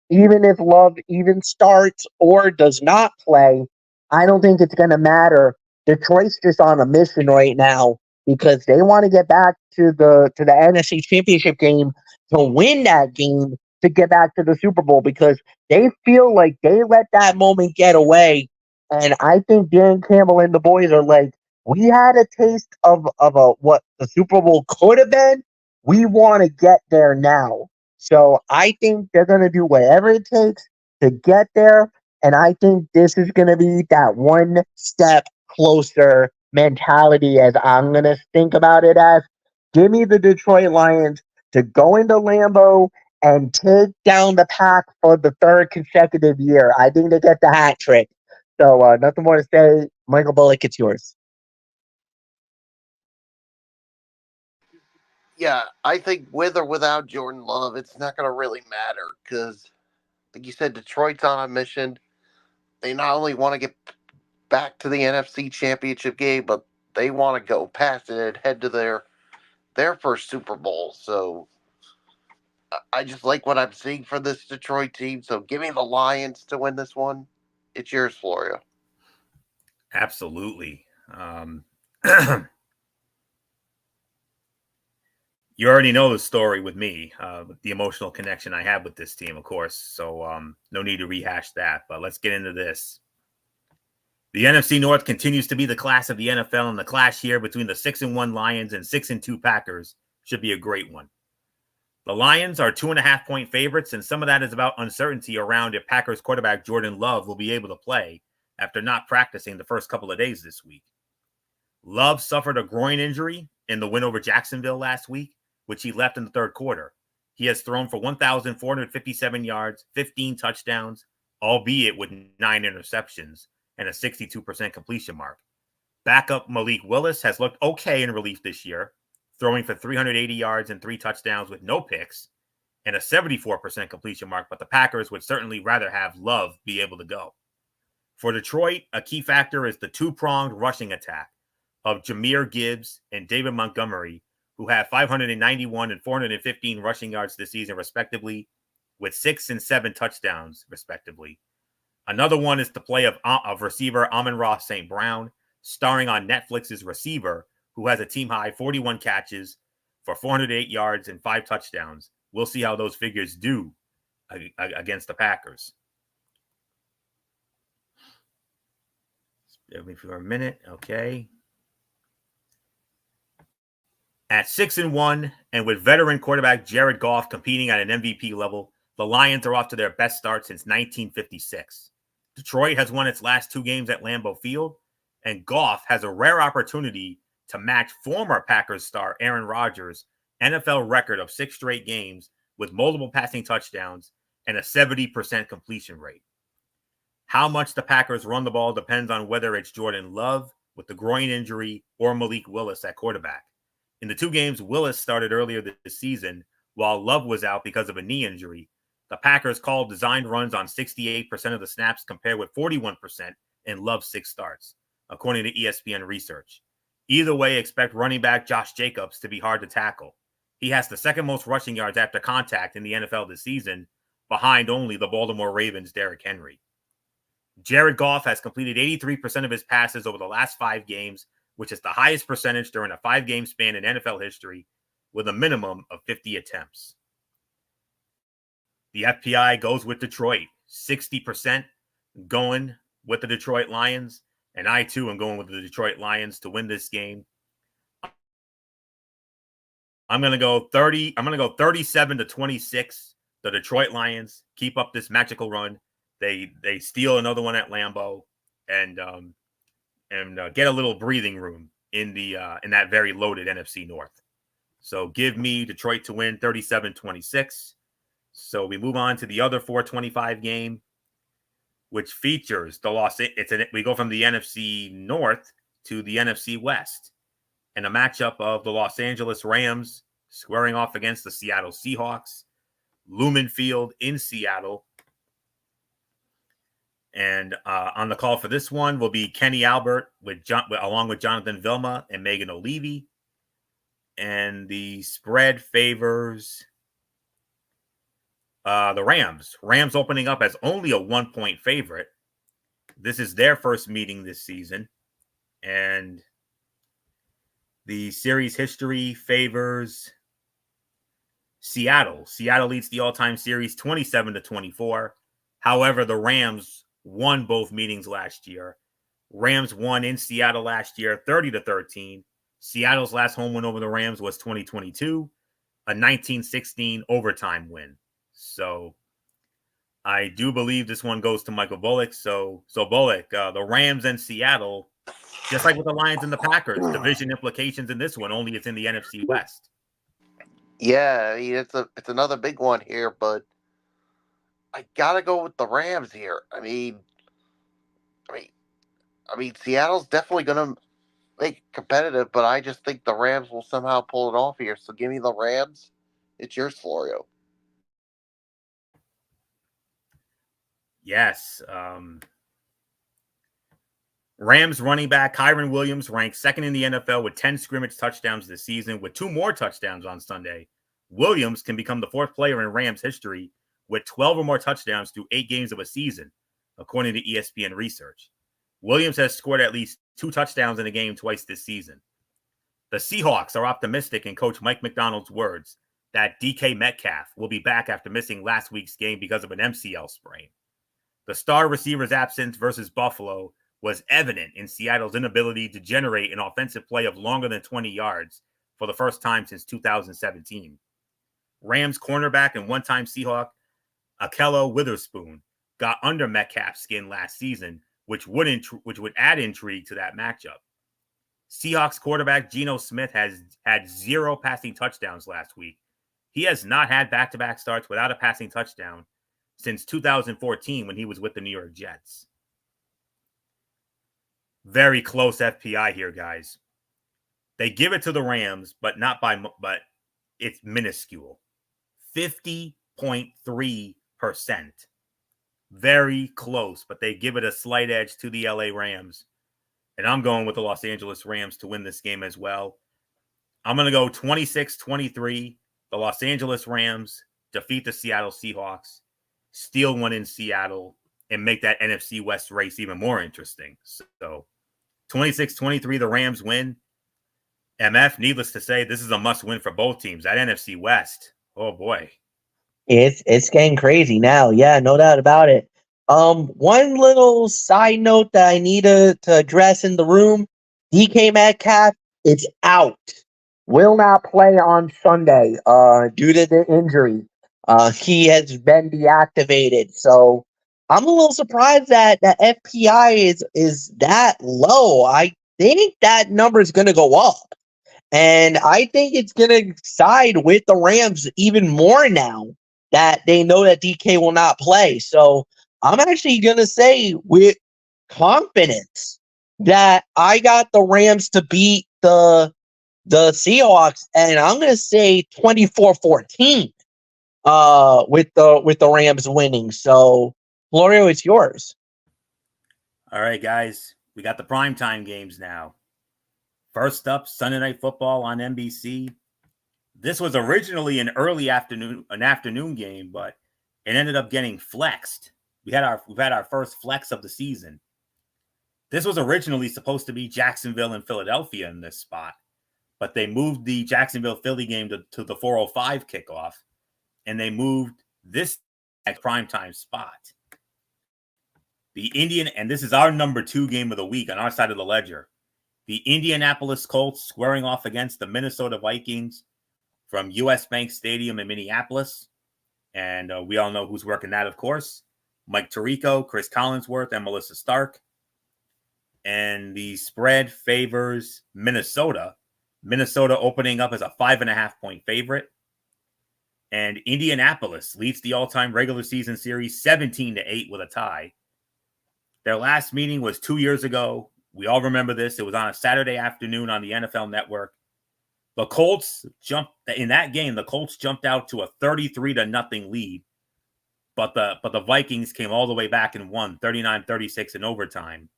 Even if Love even starts or does not play, I don't think it's going to matter. Detroit's just on a mission right now because they want to get back to the NFC Championship game to win that game to get back to the Super Bowl because they feel like they let that moment get away. And I think Dan Campbell and the boys are like, we had a taste of what the Super Bowl could have been. We want to get there now. So I think they're going to do whatever it takes to get there. And I think this is going to be that one step closer mentality as I'm going to think about it as. Give me the Detroit Lions to go into Lambeau and take down the Pack for the third consecutive year. I think they get the hat trick. So nothing more to say. Michael Bullock, it's yours. Yeah, I think with or without Jordan Love, it's not going to really matter because, like you said, Detroit's on a mission. They not only want to get back to the NFC Championship game, but they want to go past it and head to their first Super Bowl. So I just like what I'm seeing for this Detroit team. So give me the Lions to win this one. It's yours, Florio. Absolutely. You already know the story with me, the emotional connection I have with this team, of course. So no need to rehash that. But let's get into this. The NFC North continues to be the class of the NFL, and the clash here between the 6-1 Lions and 6-2 Packers should be a great one. The Lions are 2.5-point favorites, and some of that is about uncertainty around if Packers quarterback Jordan Love will be able to play after not practicing the first couple of days this week. Love suffered a groin injury in the win over Jacksonville last week, which he left in the third quarter. He has thrown for 1,457 yards, 15 touchdowns, albeit with 9 interceptions and a 62% completion mark. Backup Malik Willis has looked okay in relief this year, throwing for 380 yards and 3 touchdowns with no picks and a 74% completion mark, but the Packers would certainly rather have Love be able to go. For Detroit, a key factor is the two-pronged rushing attack of Jahmyr Gibbs and David Montgomery, who have 591 and 415 rushing yards this season, respectively, with 6 and 7 touchdowns, respectively. Another one is the play of receiver Amon-Ra St. Brown, starring on Netflix's Receiver, who has a team-high 41 catches for 408 yards and 5 touchdowns. We'll see how those figures do against the Packers. Give me for a minute, okay. At 6-1, and with veteran quarterback Jared Goff competing at an MVP level, the Lions are off to their best start since 1956. Detroit has won its last 2 games at Lambeau Field, and Goff has a rare opportunity to match former Packers star Aaron Rodgers' NFL record of 6 straight games with multiple passing touchdowns and a 70% completion rate. How much the Packers run the ball depends on whether it's Jordan Love with the groin injury or Malik Willis at quarterback. In the 2 games Willis started earlier this season, while Love was out because of a knee injury, The Packers called designed runs on 68% of the snaps compared with 41% in Love's 6 starts, according to ESPN research. Either way, expect running back Josh Jacobs to be hard to tackle. He has the second most rushing yards after contact in the NFL this season, behind only the Baltimore Ravens' Derrick Henry. Jared Goff has completed 83% of his passes over the last 5 games, which is the highest percentage during a 5-game span in NFL history, with a minimum of 50 attempts. The FPI goes with Detroit, 60% going with the Detroit Lions, and I too am going with the Detroit Lions to win this game. I'm going to go 37-26. The Detroit Lions keep up this magical run. They steal another one at Lambeau and get a little breathing room in that very loaded NFC North. So give me Detroit to win 37-26. So we move on to the other 425 game, which features we go from the NFC North to the NFC West, and a matchup of the Los Angeles Rams squaring off against the Seattle Seahawks, Lumen Field in Seattle. And on the call for this one will be Kenny Albert along with Jonathan Vilma and Megan O'Leary. And the spread favors the Rams. Rams opening up as only a 1-point favorite. This is their first meeting this season. And the series history favors Seattle. Seattle leads the all-time series 27-24. However, the Rams won both meetings last year. Rams won in Seattle last year 30-13. Seattle's last home win over the Rams was 2022, a 1916 overtime win. So I do believe this one goes to Michael Bullock. So Bullock, the Rams and Seattle, just like with the Lions and the Packers, division implications in this one, only it's in the NFC West. Yeah, I mean, it's another big one here, but I gotta go with the Rams here. I mean, Seattle's definitely gonna make it competitive, but I just think the Rams will somehow pull it off here. So give me the Rams. It's yours, Florio. Yes. Rams running back Kyren Williams ranked second in the NFL with 10 scrimmage touchdowns this season, with 2 more touchdowns on Sunday. Williams can become the 4th player in Rams history with 12 or more touchdowns through 8 games of a season, according to ESPN research. Williams has scored at least 2 touchdowns in a game twice this season. The Seahawks are optimistic, in Coach Mike McDonald's words, that DK Metcalf will be back after missing last week's game because of an MCL sprain. The star receiver's absence versus Buffalo was evident in Seattle's inability to generate an offensive play of longer than 20 yards for the first time since 2017. Rams cornerback and one-time Seahawk Akello Witherspoon got under Metcalf's skin last season, which would add intrigue to that matchup. Seahawks quarterback Geno Smith has had 0 passing touchdowns last week. He has not had back-to-back starts without a passing touchdown since 2014 when he was with the New York Jets. Very close FPI here, guys. They give it to the Rams, but it's minuscule. 50.3%. Very close, but they give it a slight edge to the LA Rams. And I'm going with the Los Angeles Rams to win this game as well. I'm going to go 26-23. The Los Angeles Rams defeat the Seattle Seahawks, steal one in Seattle, and make that NFC West race even more interesting. So 26-23, the Rams win. MF, needless to say, this is a must-win for both teams. That NFC West, oh boy. It's getting crazy now. Yeah, no doubt about it. One little side note that I need to address in the room: DK Metcalf is out. Will not play on Sunday due to the injury. He has been deactivated. So I'm a little surprised that the FPI is that low. I think that number is going to go up. And I think it's going to side with the Rams even more now that they know that DK will not play. So I'm actually going to say with confidence that I got the Rams to beat the Seahawks, and I'm going to say 24-14. with the Rams winning. So, Florio, it's yours. All right, guys, we got the primetime games now. First up, Sunday Night Football on NBC. This was originally an afternoon game, but it ended up getting flexed. We've had our first flex of the season. This was originally supposed to be Jacksonville and Philadelphia in this spot, but they moved the Jacksonville-Philly game to the 4:05 kickoff, and they moved this at primetime spot. And this is our number 2 game of the week on our side of the ledger. The Indianapolis Colts squaring off against the Minnesota Vikings from US Bank Stadium in Minneapolis. And we all know who's working that, of course. Mike Tirico, Chris Collinsworth, and Melissa Stark. And the spread favors Minnesota. Minnesota opening up as a 5.5-point favorite. And Indianapolis leads the all-time regular season series 17-8 with a tie. Their last meeting was 2 years ago. We all remember this. It was on a Saturday afternoon on the NFL Network. The Colts jumped out to a 33-0 lead, but the Vikings came all the way back and won 39-36 in overtime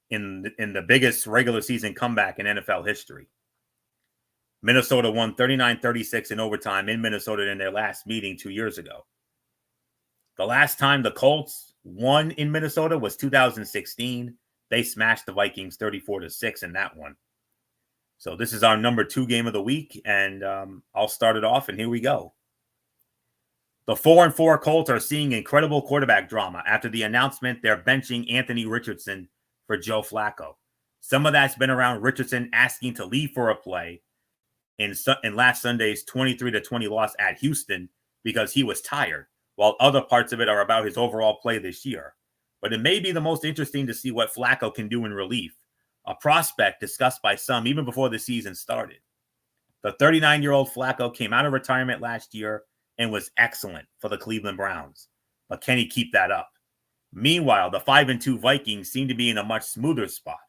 in the biggest regular season comeback in NFL history. Minnesota won 39-36 in overtime in Minnesota in their last meeting 2 years ago. The last time the Colts won in Minnesota was 2016. They smashed the Vikings 34-6 in that one. So this is our number 2 game of the week, and I'll start it off, and here we go. The 4-4 Colts are seeing incredible quarterback drama after the announcement they're benching Anthony Richardson for Joe Flacco. Some of that's been around Richardson asking to leave for a play in last Sunday's 23-20 loss at Houston because he was tired, while other parts of it are about his overall play this year. But it may be the most interesting to see what Flacco can do in relief, a prospect discussed by some even before the season started. The 39-year-old Flacco came out of retirement last year and was excellent for the Cleveland Browns. But can he keep that up? Meanwhile, the 5-2 Vikings seem to be in a much smoother spot,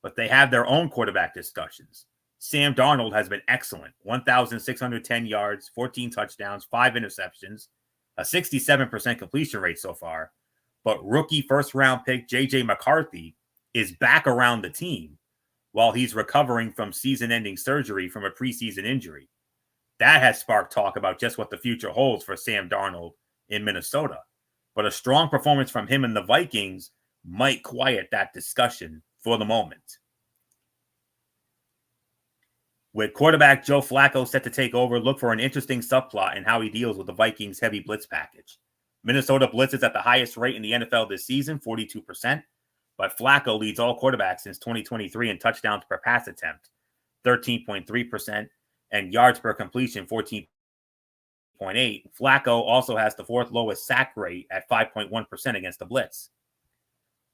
but they have their own quarterback discussions. Sam Darnold has been excellent, 1,610 yards, 14 touchdowns, 5 interceptions, a 67% completion rate so far. But rookie first-round pick J.J. McCarthy is back around the team while he's recovering from season-ending surgery from a preseason injury. That has sparked talk about just what the future holds for Sam Darnold in Minnesota. But a strong performance from him and the Vikings might quiet that discussion for the moment. With quarterback Joe Flacco set to take over, look for an interesting subplot in how he deals with the Vikings' heavy blitz package. Minnesota blitzes at the highest rate in the NFL this season, 42%, but Flacco leads all quarterbacks since 2023 in touchdowns per pass attempt, 13.3%, and yards per completion, 14.8. Flacco also has the 4th lowest sack rate at 5.1% against the blitz.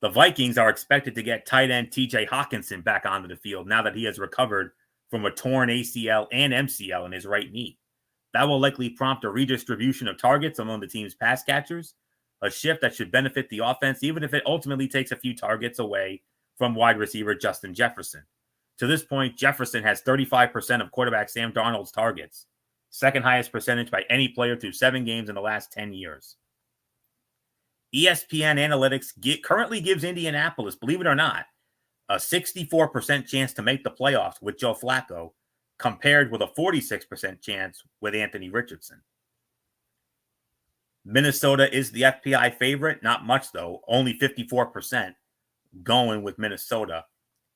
The Vikings are expected to get tight end TJ Hawkinson back onto the field now that he has recovered from a torn ACL and MCL in his right knee. That will likely prompt a redistribution of targets among the team's pass catchers, a shift that should benefit the offense, even if it ultimately takes a few targets away from wide receiver Justin Jefferson. To this point, Jefferson has 35% of quarterback Sam Darnold's targets, second highest percentage by any player through 7 games in the last 10 years. ESPN Analytics currently gives Indianapolis, believe it or not, a 64% chance to make the playoffs with Joe Flacco, compared with a 46% chance with Anthony Richardson. Minnesota is the FPI favorite. Not much, though. Only 54% going with Minnesota.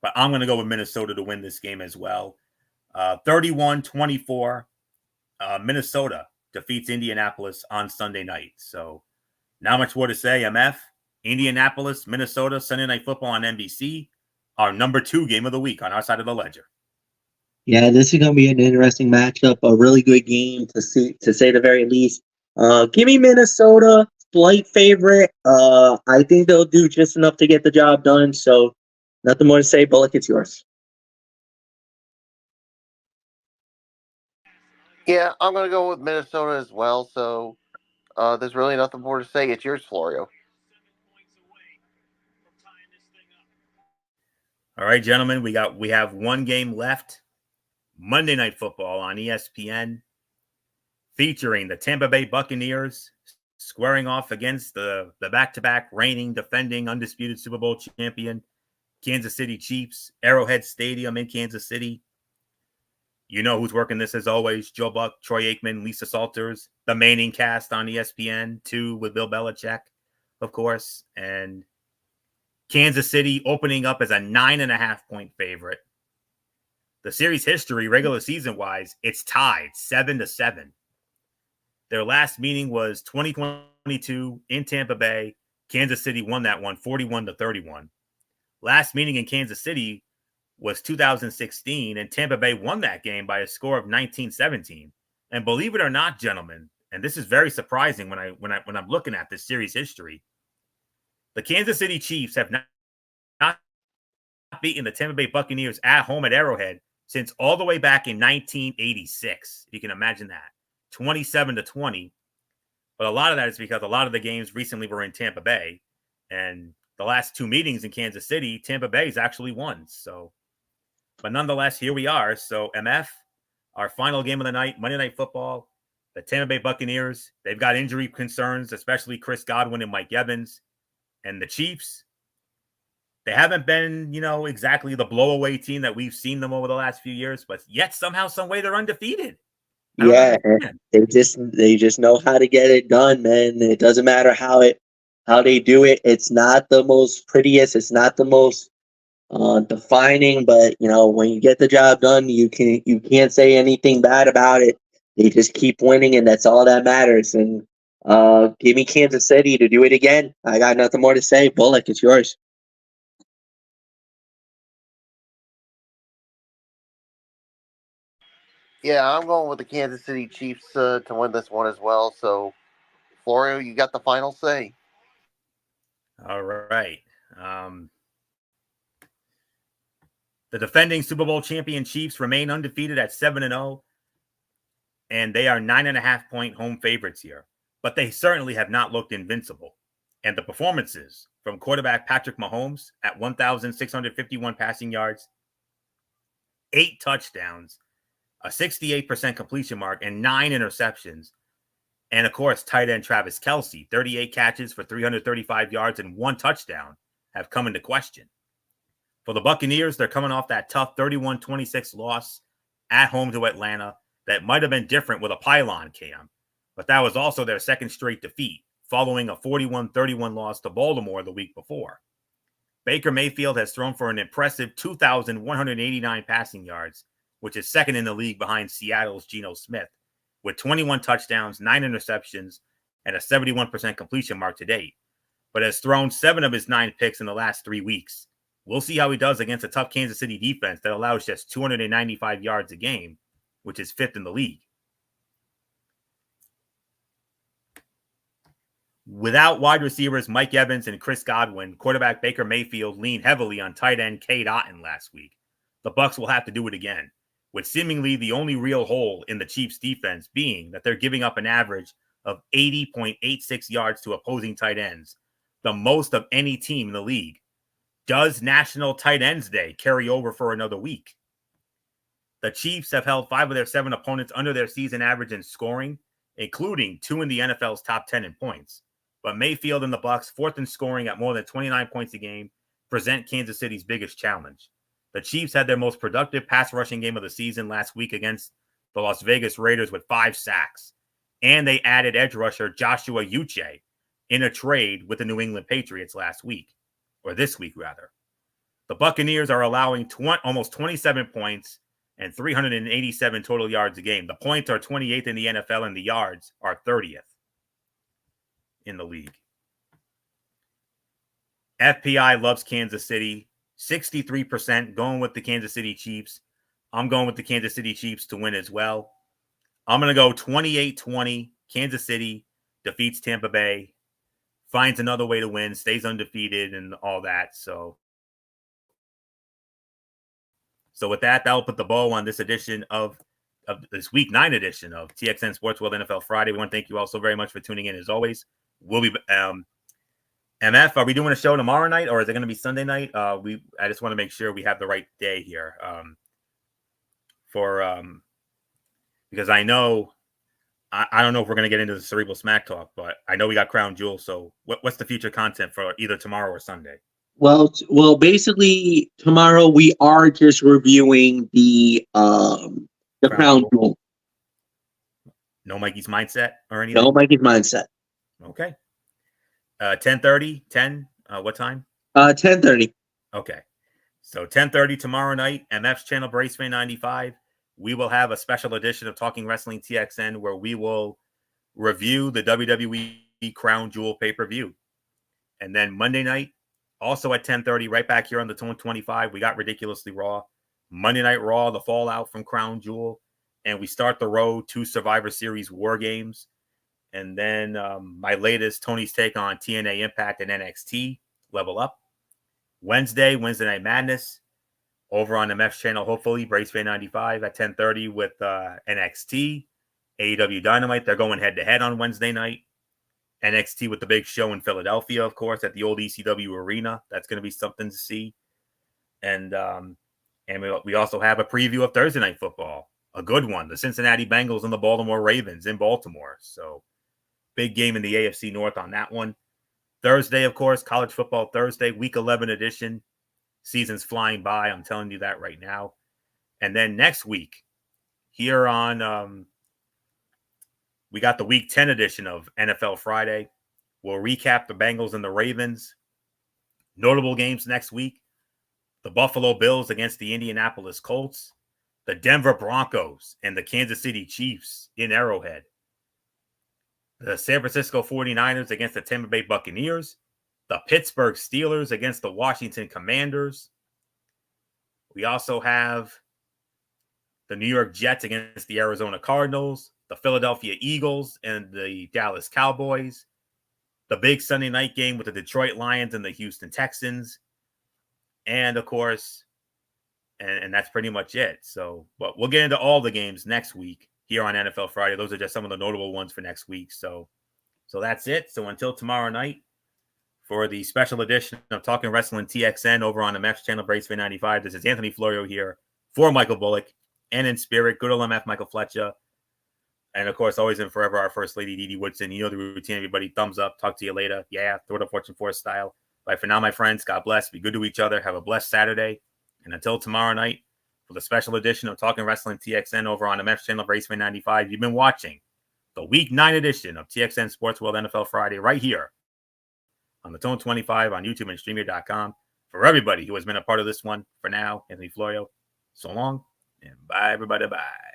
But I'm going to go with Minnesota to win this game as well. 31-24, Minnesota defeats Indianapolis on Sunday night. So not much more to say, MF. Indianapolis, Minnesota, Sunday Night Football on NBC. Our number 2 game of the week on our side of the ledger. Yeah, this is going to be an interesting matchup, a really good game to say the very least. Give me Minnesota, slight favorite. I think they'll do just enough to get the job done. So nothing more to say. Bullock, it's yours. Yeah, I'm going to go with Minnesota as well. So there's really nothing more to say. It's yours, Florio. All right, gentlemen, we have one game left. Monday Night Football on ESPN. featuring the Tampa Bay Buccaneers squaring off against the back-to-back reigning, defending, undisputed Super Bowl champion Kansas City Chiefs, Arrowhead Stadium in Kansas City. You know who's working this as always: Joe Buck, Troy Aikman, Lisa Salters, the Manning cast on ESPN2 with Bill Belichick, of course, and Kansas City opening up as a 9.5-point favorite. The series history, regular season wise, it's tied 7-7. Their last meeting was 2022 in Tampa Bay. Kansas City won that one 41-31. Last meeting in Kansas City was 2016, and Tampa Bay won that game by a score of 19-17. And believe it or not, gentlemen, and this is very surprising when I'm looking at this series history, the Kansas City Chiefs have not beaten the Tampa Bay Buccaneers at home at Arrowhead since all the way back in 1986. You can imagine that. 27-20. But a lot of that is because a lot of the games recently were in Tampa Bay, and the last two meetings in Kansas City, Tampa Bay's actually won. So, but nonetheless, here we are. So, MF, our final game of the night, Monday Night Football, the Tampa Bay Buccaneers, they've got injury concerns, especially Chris Godwin and Mike Evans. And the Chiefs, they haven't been, exactly the blowaway team that we've seen them over the last few years, but yet somehow, some way, they're undefeated. Yeah, they just know how to get it done, man. It doesn't matter how they do it. It's not the most prettiest. It's not the most defining, but when you get the job done, you can't say anything bad about it. They just keep winning, and that's all that matters. And give me Kansas City to do it again. I got nothing more to say. Bullock, it's yours. Yeah, I'm going with the Kansas City Chiefs to win this one as well. So, Florio, you got the final say. All right. The defending Super Bowl champion Chiefs remain undefeated at 7-0, and they are 9.5-point home favorites here. But they certainly have not looked invincible. And the performances from quarterback Patrick Mahomes at 1,651 passing yards, 8 touchdowns, a 68% completion mark, and 9 interceptions. And, of course, tight end Travis Kelce, 38 catches for 335 yards and 1 touchdown, have come into question. For the Buccaneers, they're coming off that tough 31-26 loss at home to Atlanta that might have been different with a pylon cam, but that was also their second straight defeat, following a 41-31 loss to Baltimore the week before. Baker Mayfield has thrown for an impressive 2,189 passing yards, which is second in the league behind Seattle's Geno Smith, with 21 touchdowns, 9 interceptions, and a 71% completion mark to date, but has thrown 7 of his 9 picks in the last 3 weeks. We'll see how he does against a tough Kansas City defense that allows just 295 yards a game, which is 5th in the league. Without wide receivers Mike Evans and Chris Godwin, quarterback Baker Mayfield leaned heavily on tight end Cade Otton last week. The Bucs will have to do it again, with seemingly the only real hole in the Chiefs' defense being that they're giving up an average of 80.86 yards to opposing tight ends, the most of any team in the league. Does National Tight Ends Day carry over for another week? The Chiefs have held 5 of their 7 opponents under their season average in scoring, including 2 in the NFL's top 10 in points. But Mayfield and the Bucs, 4th in scoring at more than 29 points a game, present Kansas City's biggest challenge. The Chiefs had their most productive pass rushing game of the season last week against the Las Vegas Raiders with 5 sacks. And they added edge rusher Joshua Uche in a trade with the New England Patriots last week, or this week rather. The Buccaneers are allowing almost 27 points and 387 total yards a game. The points are 28th in the NFL, and the yards are 30th in the league. FPI loves Kansas City. 63% going with the Kansas City Chiefs. I'm going with the Kansas City Chiefs to win as well. I'm going to go 28-20. Kansas City defeats Tampa Bay, finds another way to win, stays undefeated, and all that. So with that, will put the bow on this edition of this Week 9 edition of TXN Sports World NFL Friday. We want to thank you all so very much for tuning in. As always, we'll be MF. Are we doing a show tomorrow night, or is it going to be Sunday night? I just want to make sure we have the right day here because I know I don't know if we're going to get into the cerebral smack talk, but I know we got Crown Jewel. So what's the future content for either tomorrow or Sunday? Well, basically tomorrow we are just reviewing the Crown Jewel. No Mikey's Mindset or anything? No Mikey's Mindset. Okay. 10:30, 10, what time? 10:30. Okay. So 10:30 tomorrow night, MF's channel Braceway 95. We will have a special edition of Talking Wrestling TXN where we will review the WWE Crown Jewel pay-per-view. And then Monday night, also at 10:30, right back here on the Tone 25, we got Ridiculously Raw. Monday Night Raw, the fallout from Crown Jewel. And we start the road to Survivor Series War Games. And then my latest, Tony's take on TNA Impact and NXT, Level Up. Wednesday Night Madness, over on MF's channel, hopefully, Braceway 95 at 10:30 with NXT, AEW Dynamite. They're going head-to-head on Wednesday night. NXT with the big show in Philadelphia, of course, at the old ECW Arena. That's going to be something to see. And we also have a preview of Thursday Night Football, a good one, the Cincinnati Bengals and the Baltimore Ravens in Baltimore. So big game in the AFC North on that one. Thursday, of course, College Football Thursday, Week 11 edition. Season's flying by. I'm telling you that right now. And then next week, here on, we got the Week 10 edition of NFL Friday. We'll recap the Bengals and the Ravens. Notable games next week. The Buffalo Bills against the Indianapolis Colts. The Denver Broncos and the Kansas City Chiefs in Arrowhead. The San Francisco 49ers against the Tampa Bay Buccaneers. The Pittsburgh Steelers against the Washington Commanders. We also have the New York Jets against the Arizona Cardinals. The Philadelphia Eagles and the Dallas Cowboys. The big Sunday night game with the Detroit Lions and the Houston Texans. And, of course, and that's pretty much it. So, but we'll get into all the games next week here on NFL Friday. Those are just some of the notable ones for next week. So that's it. So until tomorrow night, for the special edition of Talking Wrestling TXN over on the MF's channel, Braceway 95, this is Anthony Florio here for Michael Bullock, and in spirit, good old MF Michael Fletcher. And, of course, always and forever, our First Lady, Dee Woodson. You know the routine, everybody. Thumbs up. Talk to you later. Yeah, throw it up Fortune Force style. But for now, my friends, God bless. Be good to each other. Have a blessed Saturday. And until tomorrow night, for the special edition of Talking Wrestling TXN over on the MF's channel, Braceway 95, you've been watching the Week 9 edition of TXN Sports World NFL Friday right here on the Tone 25 on YouTube and StreamYard.com. For everybody who has been a part of this one, for now, Anthony Florio, so long, and bye, everybody, bye.